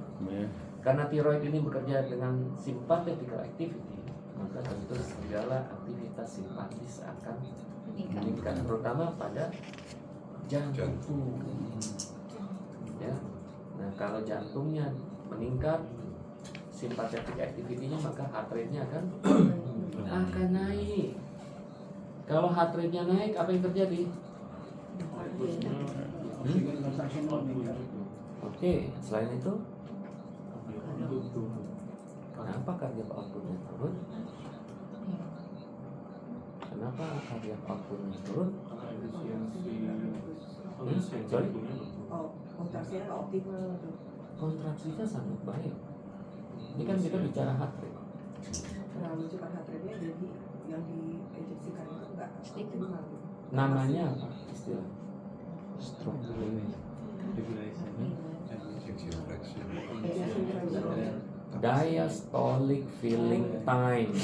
karena tiroid ini bekerja dengan sympathetical activity, maka tentu segala aktivitas simpatis akan meningkat, terutama pada jantung. Ya, nah kalau jantungnya meningkat, sympathetic activity-nya, maka heart rate-nya akan naik. Kalau heart rate-nya naik, apa yang terjadi? Oke, selain itu, kenapa cardiac output-nya turun? Kenapa cardiac output-nya turun? Sorry? Kontraksinya nggak optimal tuh. Kontraksinya sangat baik. Ini kan kita bicara heart rate. Terlalu cepat heart rate-nya, jadi yang diinjeksikan itu nggak optimal. Namanya apa istilah? Stroke Regulation. Axial flexion. Diastolic filling time.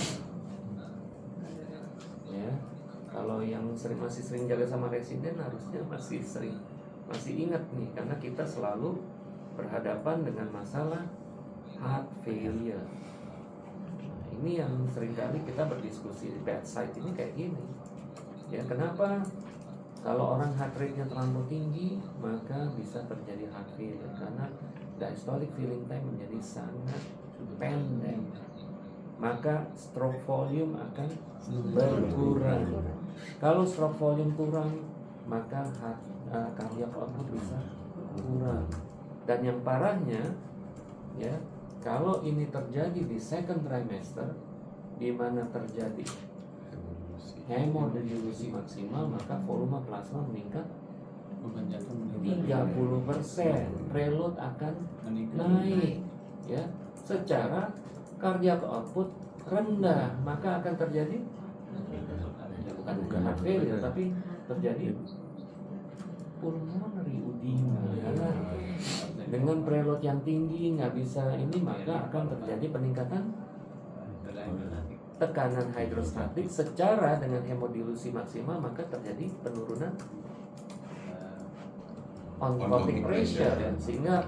Ya, kalau yang masih sering jaga sama residen harusnya masih ingat nih, karena kita selalu berhadapan dengan masalah heart failure. Nah, ini yang seringkali kita berdiskusi di bedside ini kayak gini. Ya, kenapa kalau orang heart rate-nya terlalu tinggi maka bisa terjadi heart failure? Karena diastolic filling time menjadi sangat pendek, maka stroke volume akan berkurang. Kalau stroke volume kurang, maka cardiac output bisa kurang. Dan yang parahnya, ya, kalau ini terjadi di second trimester, di mana terjadi hemodilusi maksimal, maka volume plasma meningkat Beban jantung 30%, preload akan meningkat. naik, ya. Secara cardiac output rendah, maka akan terjadi bukan heart failure, tapi terjadi pulmonary edema. Karena dengan preload yang tinggi nggak bisa ini, maka akan terjadi peningkatan tekanan hidrostatik. Secara dengan hemodilusi maksimal, maka terjadi penurunan oncotic pressure, sehingga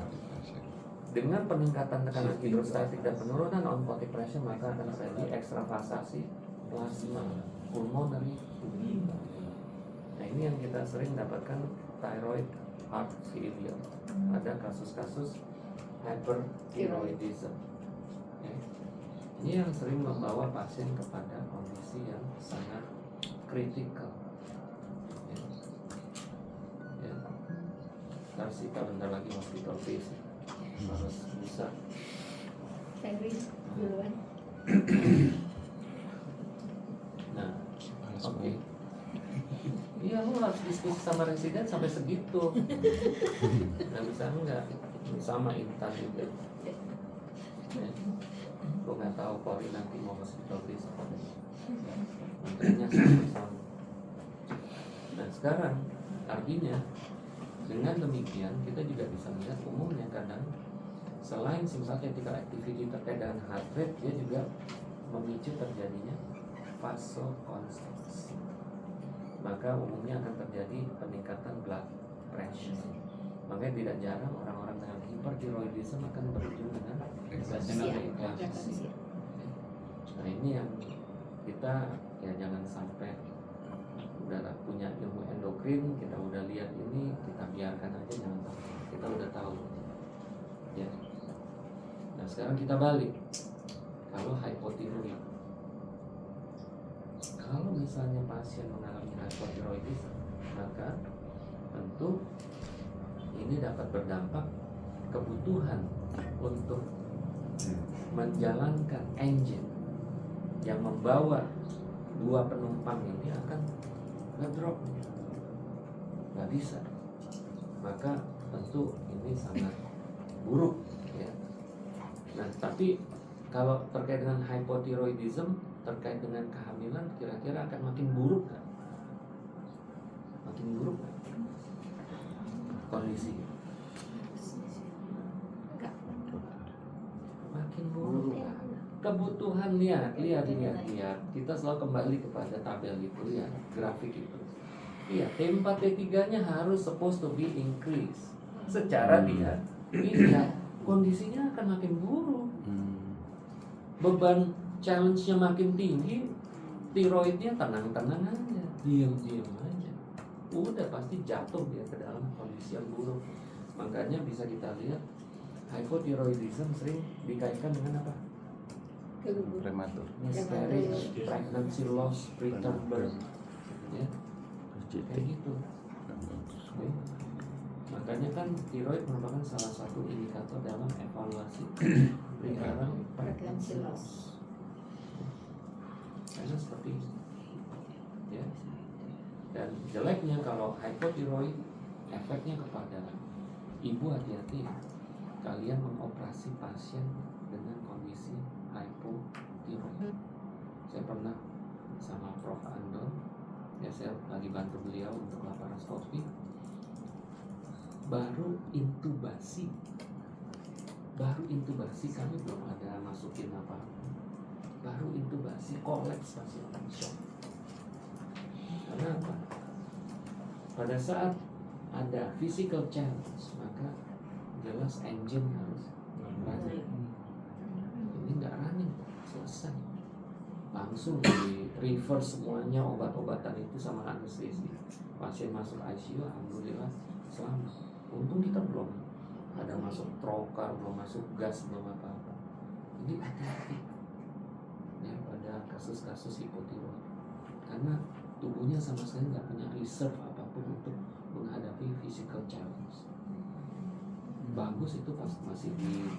dengan peningkatan tekanan hidrostatik dan penurunan oncotic pressure, maka akan terjadi ekstravasasi plasma pulmonary edema. Nah, ini yang kita sering dapatkan thyroid heart failure. Ada kasus-kasus hyperthyroidism. Ya. Ini yang sering membawa pasien kepada kondisi yang sangat kritikal. Ya. Ya. Harus kita bentar lagi hospital case, harus bisa. Henry duluan. Nah, oke. Iya, lu harus diskusi sama residen sampai segitu. Nggak bisa enggak sama Intan juga. Ya. Gue nggak tahu Polri nanti mau hospital case apa. Menterinya sama. Nah, sekarang artinya dengan demikian kita juga bisa melihat umumnya kadang selain sympathetical activity terkait dengan heart rate, dia juga memicu terjadinya vasoconstriction. Maka umumnya akan terjadi peningkatan blood pressure. Makanya tidak jarang orang-orang dengan hyperthyroidism akan berujung dengan eklampsi. Nah, ini yang kita ya jangan sampai udah punya ilmu endokrin, kita udah lihat ini, kita biarkan aja, jangan sampai. Kita udah tahu. Ya. Nah, sekarang kita balik. Kalau hypothyroid, kalau misalnya pasien mengalami hypothyroidism, maka tentu ini dapat berdampak kebutuhan untuk menjalankan engine yang membawa dua penumpang ini akan ngedrop, nggak bisa. Maka tentu ini sangat buruk, ya. Nah, tapi kalau terkait dengan hypothyroidism, terkait dengan kehamilan, kira-kira akan makin buruk kan? Makin buruk kan? Kondisi makin buruk. Kebutuhan, lihat. Kita selalu kembali kepada tabel itu, ya, grafik itu. Iya, T4 T3-nya harus supposed to be increase. Secara dia kondisinya akan makin buruk. Beban challenge-nya makin tinggi, tiroidnya tenang-tenang aja, diam-diam aja. Udah pasti jatuh dia ke dalam kondisi yang buruk. Makanya bisa kita lihat hypothyroidism sering dikaitkan dengan apa? Prematur. Miscarriage, pregnancy loss, preterm birth, ya, kayak gitu. Oke. Makanya kan tiroid merupakan salah satu indikator dalam evaluasi recurrent pregnancy loss. Karena seperti itu, ya. Dan jeleknya kalau hypothyroid, efeknya kepada ibu, hati-hati. Kalian mengoperasi pasien dengan kondisi hypothyroid. Saya pernah sama Prof. Andol, ya, saya lagi bantu beliau untuk laparoskopi. baru intubasi kami belum ada masukin apa-apa, baru intubasi kolaps pasien shock. Karena apa? Pada saat ada physical challenge maka jelas engine harus running. Ini nggak running, selesai, langsung di reverse semuanya obat-obatan itu sama anestesi. Pasien masuk ICU, alhamdulillah selamat. Untung kita belum ada masuk trocar, belum masuk gas, belum apa-apa. Ini hati-hati ya pada kasus-kasus hipotiroid, karena tubuhnya sama sekali nggak punya reserve apapun untuk menghadapi physical challenge. Bagus itu pas masih di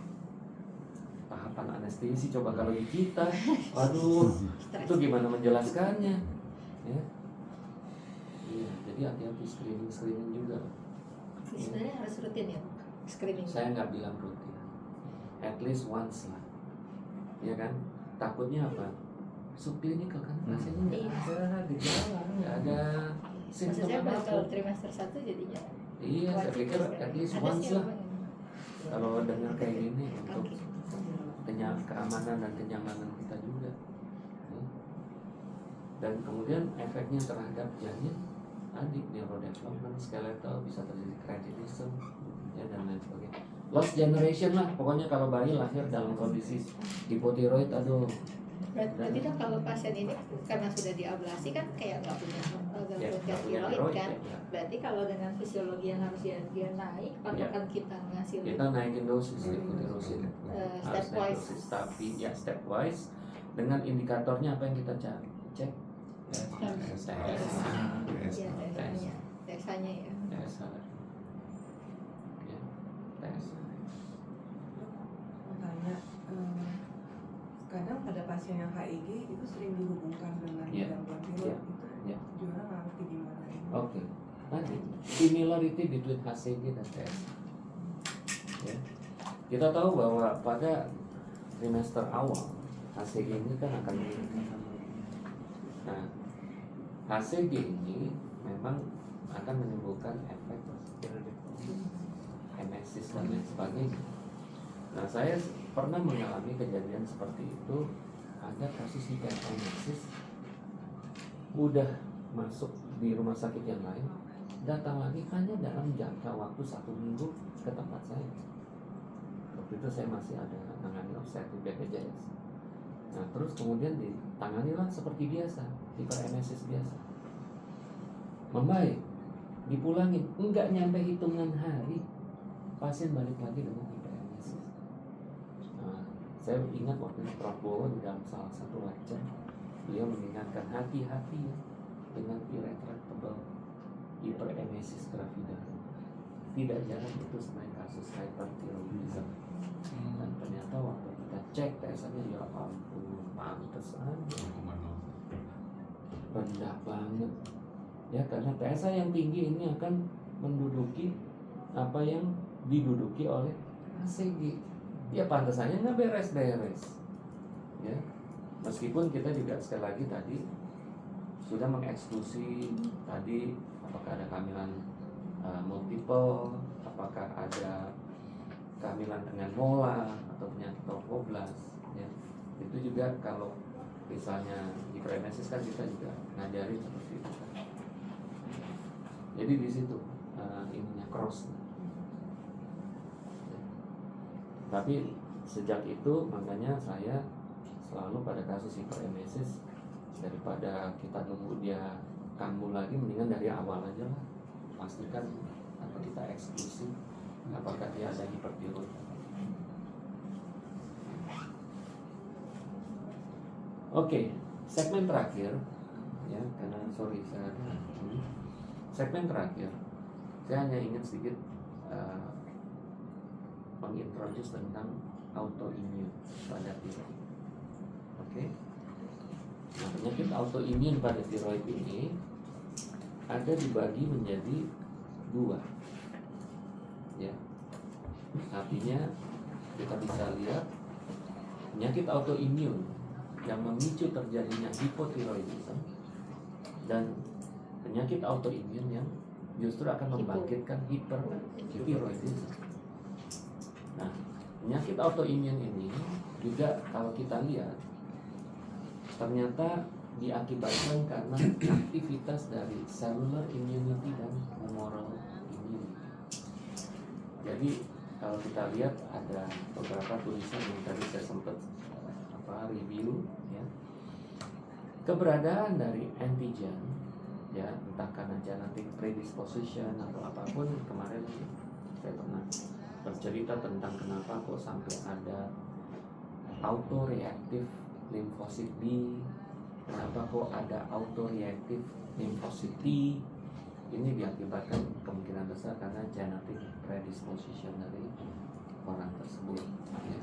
tahapan anestesi. Coba kalau di kita, waduh, itu gimana menjelaskannya? Ya, iya. Jadi hati-hati screening juga. Sebenarnya harus rutin ya screening. Saya nggak bilang rutin, at least once lah, ya kan? Takutnya apa? Subclinical kan pasiennya nggak ada gejala, nggak ada Maksud simptom saya baru apapun. kalau trimester 1 jadinya Iya, saya wajib pikir screening. at least Ada once sih lah. yang Kalau dengar kayak gini untuk Oke. keamanan dan kenyamanan kita juga. Ya. Dan kemudian efeknya terhadap janin tadi neurodevelopment, skeletal, bisa terjadi cretinism, ya, dan lain sebagainya. Lost generation lah, pokoknya kalau bayi lahir dalam kondisi hipotiroid, aduh. Berarti kan kalau pasien ini karena sudah diablasi kan kayak nggak punya Ya, nggak punya tiroid tiroid, kan. ya. Berarti kalau dengan fisiologi yang harus dia naik, patokan kita ngasih Kita naikin dosis levotiroxin, harus naik stepwise. dosis, tapi ya stepwise dengan indikatornya apa yang kita cari, cek Tes. Ya, tesanya ya. tes, ya, tes. Mau tanya, kadang pada pasien yang HIG itu sering dihubungkan dengan Iya. gangguan tiroid Iya. itu. Iya. Juara nggak ngerti gimana ini. Oke, tadi similarity between HCG dan TS. Ya. Kita tahu bahwa pada trimester awal HCG ini kan akan meningkat. Nah, HCG ini memang akan menimbulkan efek emesis dan lain sebagainya. Nah, saya pernah mengalami kejadian seperti itu. Ada kasus hiperemesis udah masuk di rumah sakit yang lain, datang lagi hanya dalam jangka waktu 1 minggu ke tempat saya. Waktu itu saya masih ada menangani obstetrik BPJS. Nah, terus kemudian ditanganilah seperti biasa, hiperemesis biasa. Membaik, dipulangin, enggak nyampe hitungan hari, pasien balik lagi dengan hiperemesis. Nah, saya ingat waktu itu Prof. Bowo di dalam salah satu lecture, beliau mengingatkan hati-hati ya dengan irretractable hyperemesis gravida. Tidak jarang itu sebenarnya kasus hyperthyroidism. Dan ternyata waktu kita cek TSA-nya, ya ampun, pantes aja rendah banget. Ya, karena TSA yang tinggi ini akan menduduki apa yang diduduki oleh HCG. Ya pantas aja nggak beres-beres. Ya, meskipun kita juga sekali lagi tadi sudah mengeksklusi tadi apakah ada kehamilan multiple, apakah ada kehamilan dengan molar atau penyakit torboblas, ya. Itu juga kalau misalnya hiperemesis kan kita juga ngajarin seperti itu kan. Jadi di situ ininya cross. Tapi sejak itu makanya saya selalu pada kasus hiperemesis, daripada kita nunggu dia kambuh lagi, mendingan dari awal aja lah, pastikan atau kita eksklusi apakah dia ada hipertiroid. Oke, segmen terakhir ya, karena sorry saya ada segmen terakhir, saya hanya ingin sedikit mengintroduce tentang autoimmune pada tiroid. Oke. Nah, penyakit autoimun pada tiroid ini ada dibagi menjadi 2. Ya. Artinya kita bisa lihat penyakit autoimun yang memicu terjadinya hipotiroidisme dan penyakit autoimun yang justru akan membangkitkan hipertiroidisme. Nah, penyakit autoimun ini juga kalau kita lihat ternyata diakibatkan karena aktivitas dari cellular immunity dan humoral immunity. Jadi kalau kita lihat ada beberapa tulisan yang tadi saya sempat review ya. Keberadaan dari antigen ya, entah karena genetic predisposition atau apapun, kemarin saya pernah bercerita tentang kenapa kok sampai ada autoreactive limfosit B, kenapa kok ada autoreactive limfosit T. Ini diakibatkan kemungkinan besar karena genetic predisposition dari orang tersebut ya.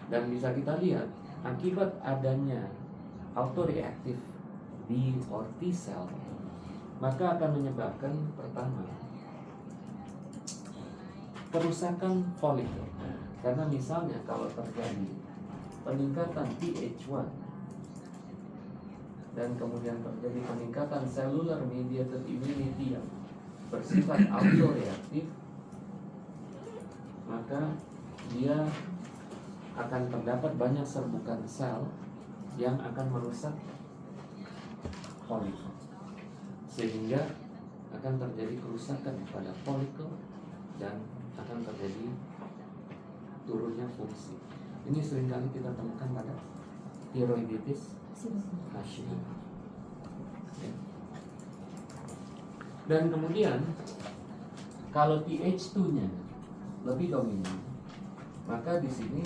Dan bisa kita lihat akibat adanya autoreactive B or T cell, maka akan menyebabkan pertama kerusakan folikel. Karena misalnya kalau terjadi peningkatan TH1 dan kemudian terjadi peningkatan cellular mediated immunity yang bersifat autoreaktif, maka dia akan terdapat banyak serbukan sel yang akan merusak folikel, sehingga akan terjadi kerusakan pada folikel dan akan terjadi turunnya fungsi. Ini seringkali kita temukan pada tiroiditis Hashimoto. Ya. Dan kemudian kalau TH2-nya lebih dominan, maka di sini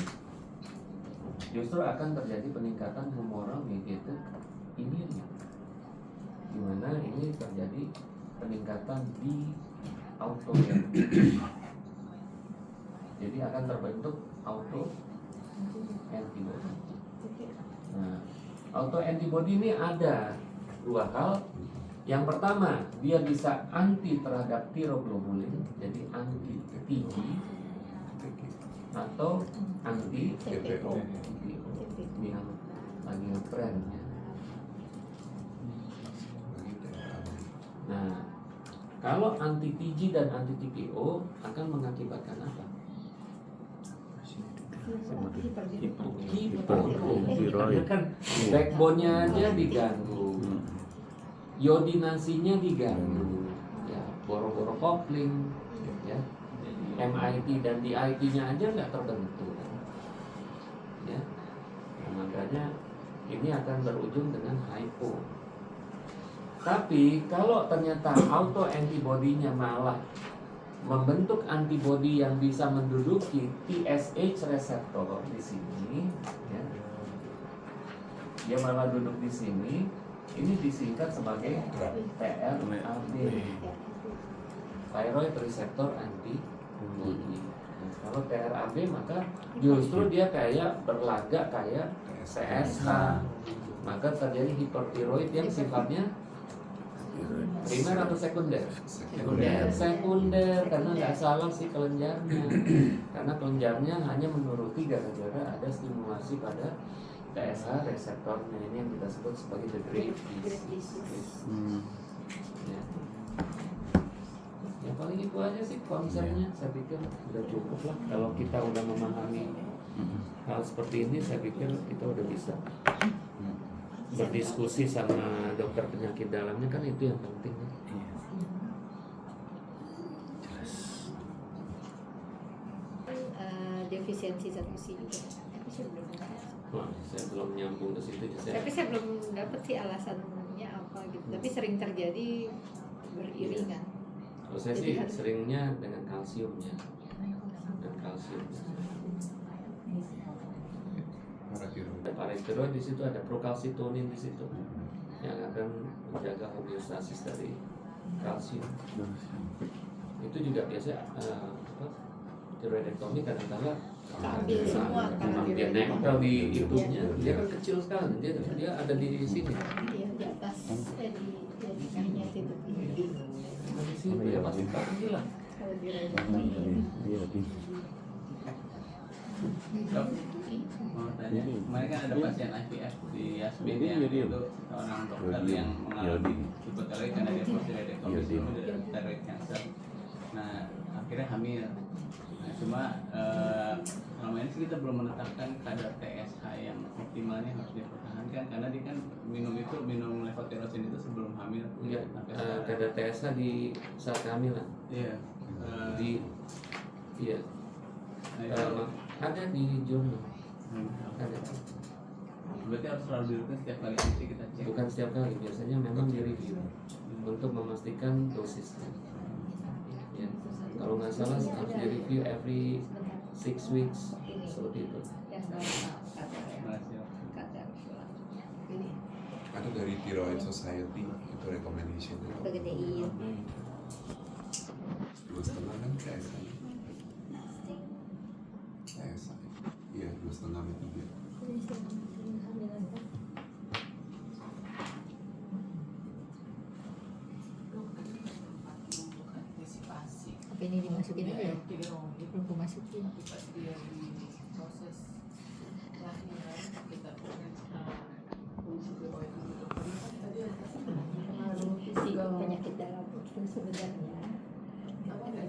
justru akan terjadi peningkatan humoral mediated immunity, di mana ini terjadi peningkatan di autoantibody. Jadi akan terbentuk auto antibody. Nah, autoantibody ini ada dua hal. Yang pertama, dia bisa anti terhadap tiroglobulin, jadi anti TG atau anti TPO. Ini yang lagi ngetren ya. Nah, kalau anti TG dan anti TPO akan mengakibatkan apa? Karena kan backbone-nya aja diganggu, iodinasinya diganggu, ya, boro-boro kopling, ya, MIT dan DIT-nya aja nggak terbentuk, ya. Nah, makanya ini akan berujung dengan hypo. Tapi kalau ternyata auto antibody-nya malah membentuk antibody yang bisa menduduki TSH reseptor di sini, ya. Dia malah duduk di sini. Ini disingkat sebagai TRAB, thyroid receptor antibody. Nah, kalau TRAB maka justru dia kayak berlagak kayak TSH, maka terjadi hipertiroid yang sifatnya primer atau sekunder? Sekunder, karena nggak salah sih kelenjarnya. Karena kelenjarnya hanya menuruti gara-gara ada stimulasi pada TSH reseptornya. Ini yang kita sebut sebagai the great disease. Ya. Ya paling itu aja sih konsepnya. Saya pikir udah cukup lah. Kalau kita udah memahami hal seperti ini, saya pikir kita udah bisa berdiskusi sama dokter penyakit dalamnya, kan itu yang penting. Defisiensi zat besi juga. Wah, saya belum nyambung ke situ. Tapi saya belum dapat sih alasannya apa gitu. Tapi sering terjadi beriringan. Kalau saya sih seringnya dengan kalsiumnya. Dan kalsiumnya. Paratiroid di situ ada prokalsitonin di situ yang akan menjaga homeostasis dari kalsium. Itu juga biasa tiroidektomi kadang-kadang Ambil semua memang dia nempel di hidungnya, dia kan kecil sekali, dia ada di sini. Iya, di atas di kakinya situ. Di situ ya pasti pagi lah. Kalau di ceritanya kemarin kan ada pasien IVF di Yasmin Jadi, yang jadi. itu seorang dokter Yodi. yang mengalami Yodi. hipotiroid karena dia posterior Yodi. thyroid cancer. Nah akhirnya hamil. Nah, cuma selama ini sih kita belum menetapkan kadar TSH yang optimalnya harus dipertahankan karena dia kan minum levotiroxin itu sebelum hamil. Enggak, Sampai sekarang. kadar TSH di saat kehamilan. Iya. Di iya. Nah, itu, Ada di jurnal. hmm. Ada. Berarti harus selalu dilakukan setiap kali IC kita cek. Bukan setiap kali, biasanya memang di review untuk memastikan dosisnya. Ya. Kalau nggak salah harus di review every 6 weeks seperti itu. Yang normal kadar ya. Masih. Kadar gula. Ada dari Thyroid Society itu recommendation Kegedein. 2,5 kan TSH. TSH. Iya 2,5 sampai 3. Apa ini dimasukin aja ya? Belum aku masukin. Si penyakit dalam itu sebenarnya